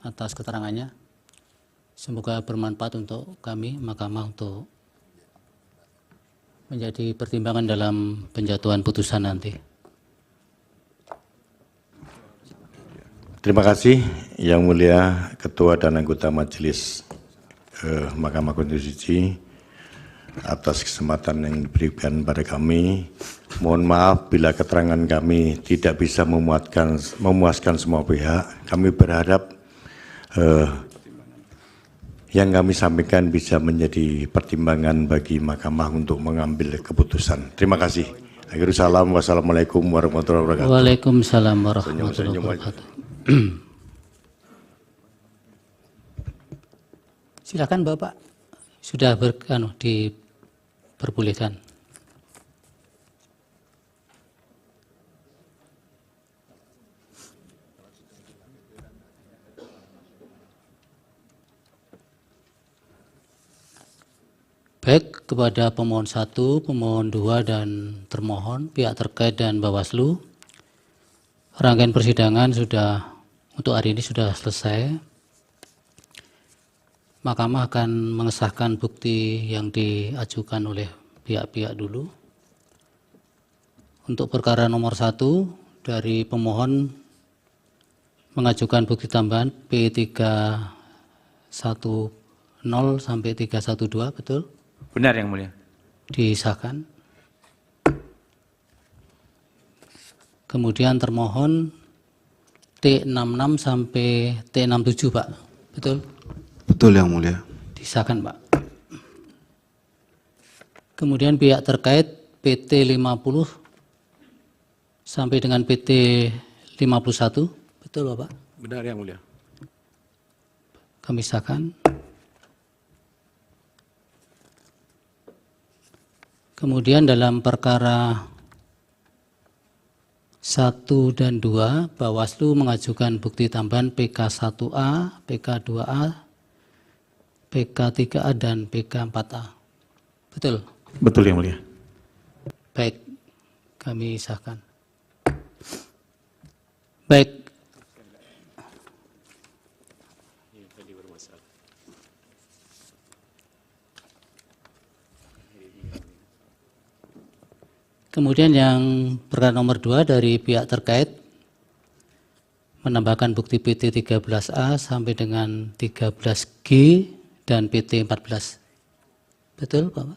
atas keterangannya. Semoga bermanfaat untuk kami, Mahkamah, untuk menjadi pertimbangan dalam penjatuhan putusan nanti. Terima kasih Yang Mulia Ketua dan anggota Majelis Mahkamah Konstitusi atas kesempatan yang diberikan pada kami. Mohon maaf bila keterangan kami tidak bisa memuaskan semua pihak. Kami berharap yang kami sampaikan bisa menjadi pertimbangan bagi Mahkamah untuk mengambil keputusan. Terima kasih. Akhirul salam. Wassalamualaikum warahmatullahi wabarakatuh. Waalaikumsalam warahmatullahi wabarakatuh. Silakan Bapak, sudah diperbolehkan. Baik, kepada pemohon 1, pemohon 2, dan termohon, pihak terkait dan Bawaslu, rangkaian persidangan sudah untuk hari ini sudah selesai. Mahkamah akan mengesahkan bukti yang diajukan oleh pihak-pihak dulu. Untuk perkara nomor 1, dari pemohon mengajukan bukti tambahan P310 sampai 312, betul? Benar Yang Mulia. Disahkan. Kemudian termohon T66 sampai T67, Pak. Betul? Betul Yang Mulia. Disahkan, Pak. Kemudian pihak terkait PT 50 sampai dengan PT 51. Betul, Bapak? Benar Yang Mulia. Kami sahkan. Kemudian dalam perkara 1 dan 2, Bawaslu mengajukan bukti tambahan PK1A, PK2A, PK3A, dan PK4A. Betul? Betul Yang Mulia. Baik, kami sahkan. Baik. Kemudian yang perkara nomor 2 dari pihak terkait menambahkan bukti PT 13A sampai dengan 13G dan PT 14. Betul, Bapak?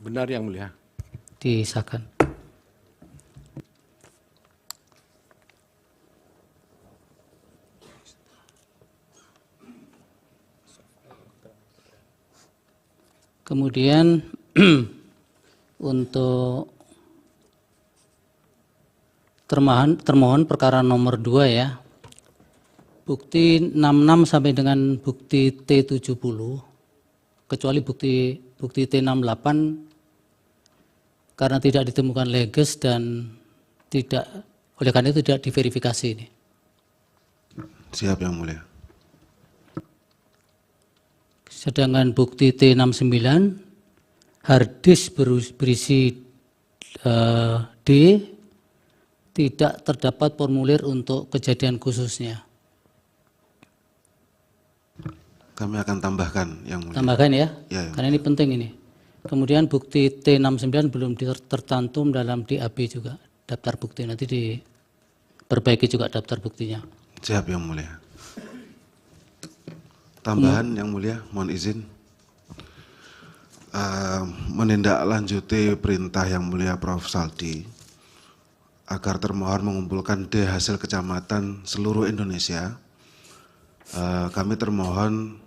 Benar Yang Mulia. Disahkan. Kemudian untuk termohon perkara nomor 2 ya, bukti 66 sampai dengan bukti T70, kecuali bukti T68 karena tidak ditemukan leges dan tidak, oleh karena itu tidak diverifikasi ini. Siap Yang Mulia. Sedangkan bukti T69 harddisk berisi D tidak terdapat formulir untuk kejadian khususnya. Kami akan tambahkan Yang Mulia. Tambahkan ya, Ya, karena ini penting ini. Kemudian bukti T69 belum tercantum dalam DAB juga, daftar bukti, nanti diperbaiki juga daftar buktinya. Siap Yang Mulia. Tambahan Yang Mulia, mohon izin. Menindaklanjuti perintah Yang Mulia Prof. Saldi agar termohon mengumpulkan D hasil kecamatan seluruh Indonesia. Kami termohon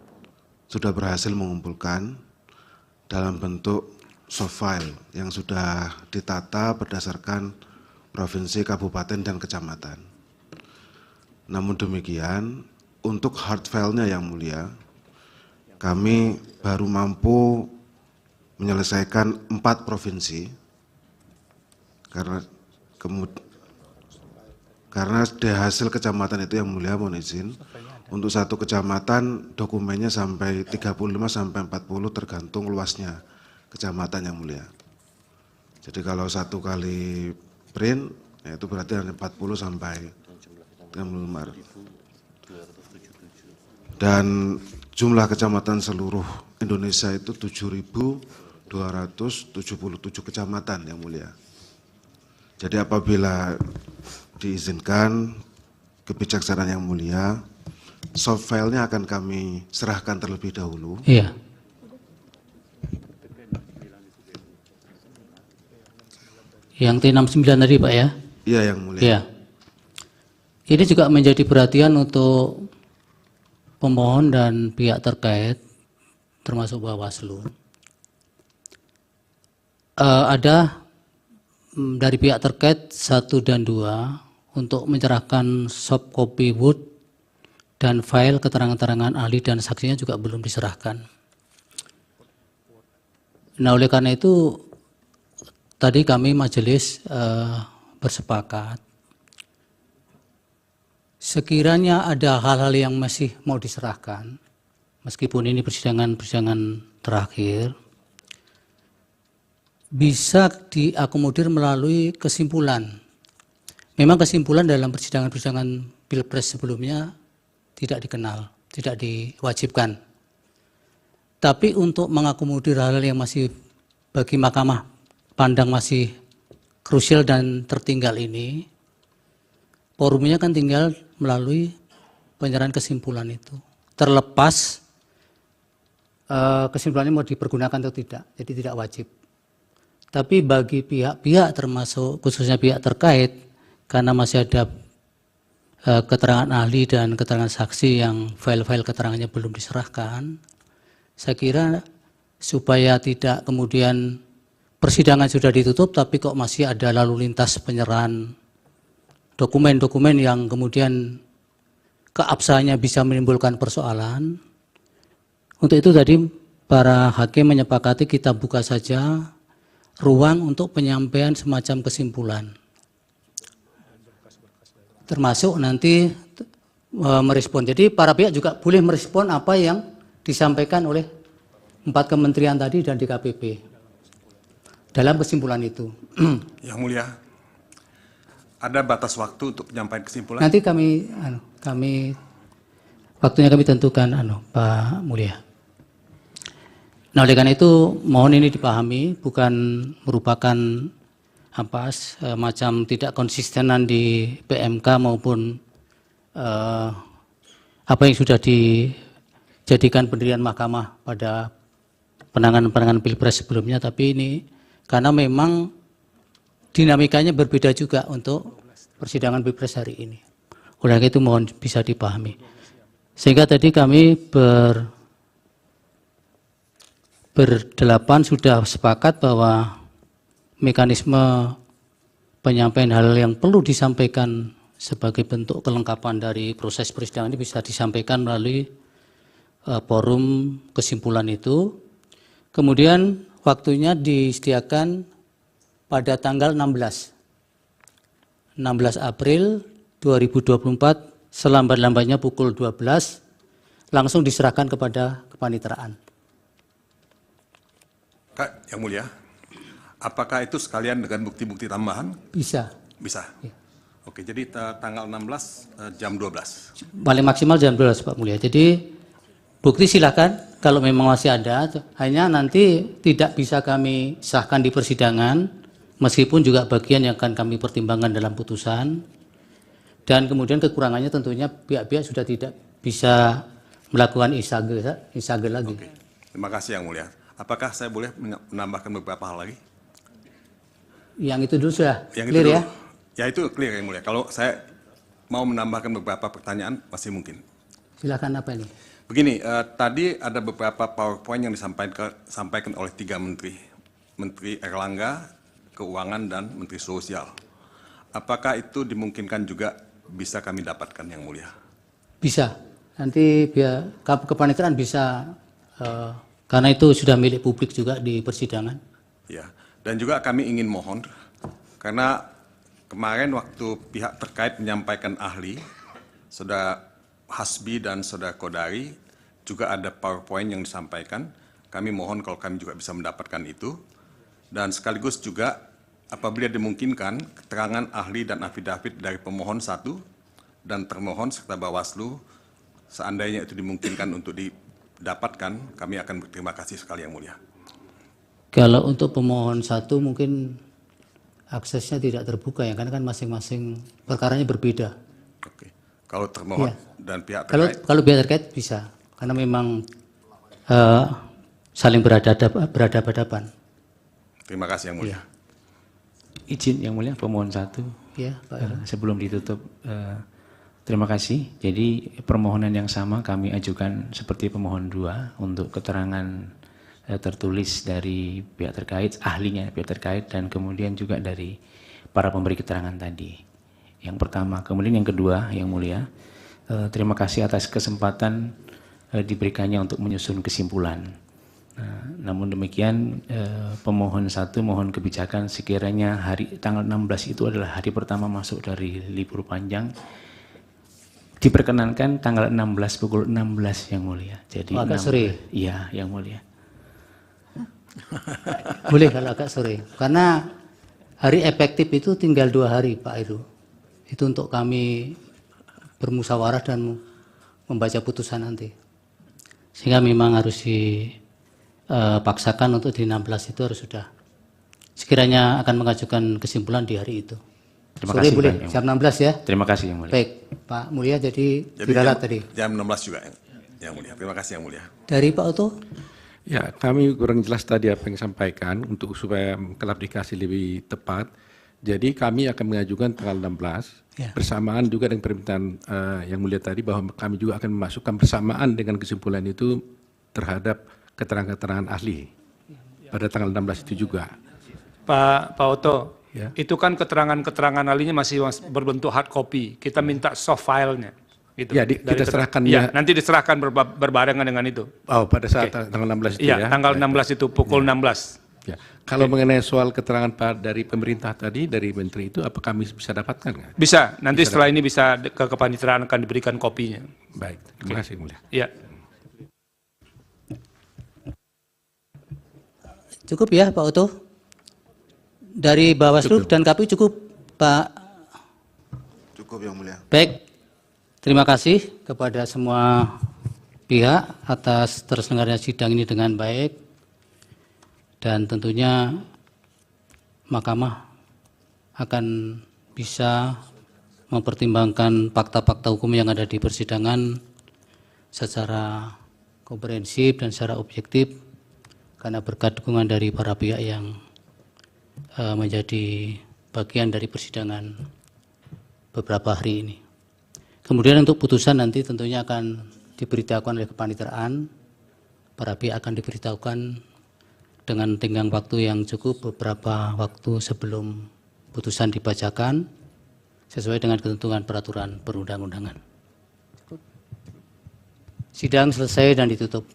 sudah berhasil mengumpulkan dalam bentuk soft file yang sudah ditata berdasarkan provinsi, kabupaten, dan kecamatan. Namun demikian, untuk hard file-nya Yang Mulia, kami baru mampu menyelesaikan 4 provinsi karena dari hasil kecamatan itu Yang Mulia mohon izin, untuk satu kecamatan dokumennya sampai 35 sampai 40 tergantung luasnya kecamatan Yang Mulia. Jadi kalau satu kali print, ya itu berarti hanya 40 sampai 35. Dan jumlah kecamatan seluruh Indonesia itu 7.277 kecamatan Yang Mulia. Jadi apabila diizinkan kebijaksanaan Yang Mulia, soft file-nya akan kami serahkan terlebih dahulu. Iya. Yang T69 tadi Pak ya? Iya Yang Mulia. Iya. Ini juga menjadi perhatian untuk pemohon dan pihak terkait, termasuk Bawaslu. Ada dari pihak terkait 1 dan 2 untuk menyerahkan soft copy Word dan file keterangan-keterangan ahli dan saksinya juga belum diserahkan. Nah oleh karena itu tadi kami majelis bersepakat sekiranya ada hal-hal yang masih mau diserahkan, meskipun ini persidangan terakhir, bisa diakomodir melalui kesimpulan. Memang kesimpulan dalam persidangan Pilpres sebelumnya tidak dikenal, tidak diwajibkan. Tapi untuk mengakomodir hal-hal yang masih bagi Mahkamah pandang masih krusial dan tertinggal ini, forumnya kan tinggal melalui penyerahan kesimpulan itu. Terlepas kesimpulannya mau dipergunakan atau tidak, jadi tidak wajib. Tapi bagi pihak-pihak termasuk khususnya pihak terkait, karena masih ada keterangan ahli dan keterangan saksi yang file-file keterangannya belum diserahkan, saya kira supaya tidak kemudian persidangan sudah ditutup tapi kok masih ada lalu lintas penyerahan dokumen-dokumen yang kemudian keabsahannya bisa menimbulkan persoalan. Untuk itu tadi para hakim menyepakati kita buka saja ruang untuk penyampaian semacam kesimpulan. Termasuk nanti merespon. Jadi para pihak juga boleh merespon apa yang disampaikan oleh 4 kementerian tadi dan DKPP dalam kesimpulan itu. Yang Mulia, ada batas waktu untuk penyampaian kesimpulan? Nanti waktunya kami tentukan, Pak Mulia. Nah oleh karena itu mohon ini dipahami bukan merupakan macam tidak konsistenan di PMK maupun apa yang sudah dijadikan pendirian mahkamah pada penanganan pilpres sebelumnya, tapi ini karena memang dinamikanya berbeda juga untuk persidangan pilpres hari ini. Oleh itu mohon bisa dipahami. Sehingga tadi kami berdelapan sudah sepakat bahwa mekanisme penyampaian hal yang perlu disampaikan sebagai bentuk kelengkapan dari proses persidangan ini bisa disampaikan melalui forum kesimpulan itu. Kemudian waktunya disediakan pada tanggal 16 April 2024 selambat-lambatnya pukul 12 langsung diserahkan kepada kepaniteraan. Kak, yang mulia, apakah itu sekalian dengan bukti-bukti tambahan? Bisa. Bisa. Ya. Oke, jadi tanggal 16 jam 12. Paling maksimal jam 12 Pak Mulia. Jadi bukti silakan kalau memang masih ada, hanya nanti tidak bisa kami sahkan di persidangan, meskipun juga bagian yang akan kami pertimbangkan dalam putusan. Dan kemudian kekurangannya tentunya pihak-pihak sudah tidak bisa melakukan isage lagi. Oke. Terima kasih yang mulia. Apakah saya boleh menambahkan beberapa hal lagi? Yang itu dulu sudah Yang clear itu dulu. ya? Ya itu clear yang mulia. Kalau saya mau menambahkan beberapa pertanyaan masih mungkin. Silakan apa ini? Begini, tadi ada beberapa PowerPoint yang disampaikan oleh 3 menteri. Menteri Erlangga, Keuangan, dan Menteri Sosial. Apakah itu dimungkinkan juga bisa kami dapatkan yang mulia? Bisa. Nanti biar kepaniteraan bisa, karena itu sudah milik publik juga di persidangan. Ya, dan juga kami ingin mohon, karena kemarin waktu pihak terkait menyampaikan ahli, Saudara Hasbi dan Saudara Kodari, juga ada PowerPoint yang disampaikan. Kami mohon kalau kami juga bisa mendapatkan itu. Dan sekaligus juga apabila dimungkinkan, keterangan ahli dan afidavit dari pemohon 1 dan termohon serta Bawaslu, seandainya itu dimungkinkan untuk didapatkan, kami akan berterima kasih sekali yang mulia. Kalau untuk pemohon 1 mungkin aksesnya tidak terbuka ya, karena kan masing-masing perkaranya berbeda. Oke. Kalau termohon Ya. dan pihak terkait? Kalau pihak terkait bisa, karena memang saling berhadapan-hadapan. Terima kasih yang mulia. Ya. Izin yang mulia pemohon 1. Ya, Pak. Sebelum ditutup, terima kasih. Jadi permohonan yang sama kami ajukan seperti pemohon 2 untuk keterangan tertulis dari pihak terkait, ahlinya pihak terkait, dan kemudian juga dari para pemberi keterangan tadi. Yang pertama. Kemudian yang kedua, yang mulia, terima kasih atas kesempatan diberikannya untuk menyusun kesimpulan. Namun demikian, pemohon 1 mohon kebijakan sekiranya tanggal 16 itu adalah hari pertama masuk dari libur panjang, diperkenankan tanggal 16 pukul 16 yang mulia. Jadi agak sore. Iya, yang mulia. Boleh kalau agak sore, karena hari efektif itu tinggal 2 hari Pak Heru. Itu untuk kami bermusyawarah dan membaca putusan nanti. Sehingga memang harus dipaksakan untuk di 16 itu harus sudah. Sekiranya akan mengajukan kesimpulan di hari itu. Terima sore kasih, boleh, Pak, jam 16 ya? Terima kasih yang mulia. Baik, Pak Mulia jadi diralat tadi. Jam 16 juga yang mulia. Terima kasih yang mulia. Dari Pak Oto? Ya, kami kurang jelas tadi apa yang disampaikan untuk supaya klarifikasi lebih tepat. Jadi kami akan mengajukan tanggal 16 Ya. bersamaan juga dengan permintaan yang mulia tadi bahwa kami juga akan memasukkan bersamaan dengan kesimpulan itu terhadap keterangan-keterangan ahli pada tanggal 16 itu juga. Pak Oto, Ya. itu kan keterangan-keterangan ahlinya masih berbentuk hard copy. Kita minta soft filenya. Gitu. Ya, kita serahkan ya. ya. Nanti diserahkan berbarengan dengan itu. Oh, pada saat Oke. tanggal 16 itu Iya, ya. tanggal 16 itu pukul 16. Ya. Kalau mengenai soal keterangan dari pemerintah tadi, dari menteri itu, apa kami bisa dapatkan nggak? Bisa, nanti setelah ini bisa ke kepaniteraan akan diberikan kopinya. Baik, terima kasih mulia. Iya. Cukup ya Pak Oto? Dari Bawaslu dan KPU cukup Pak? Cukup yang mulia. Baik, terima kasih kepada semua pihak atas terselenggaranya sidang ini dengan baik. Dan tentunya Mahkamah akan bisa mempertimbangkan fakta-fakta hukum yang ada di persidangan secara komprehensif dan secara objektif, karena berkat dukungan dari para pihak yang menjadi bagian dari persidangan beberapa hari ini. Kemudian untuk putusan nanti tentunya akan diberitahukan oleh kepaniteraan, para pihak akan diberitahukan dengan tenggang waktu yang cukup beberapa waktu sebelum putusan dibacakan sesuai dengan ketentuan peraturan perundang-undangan. Sidang selesai dan ditutup.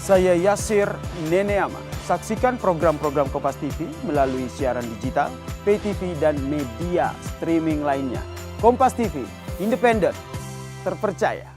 Saya Yasir Neneama. Saksikan program-program Kompas TV melalui siaran digital, pay TV, dan media streaming lainnya. Kompas TV, independen, terpercaya.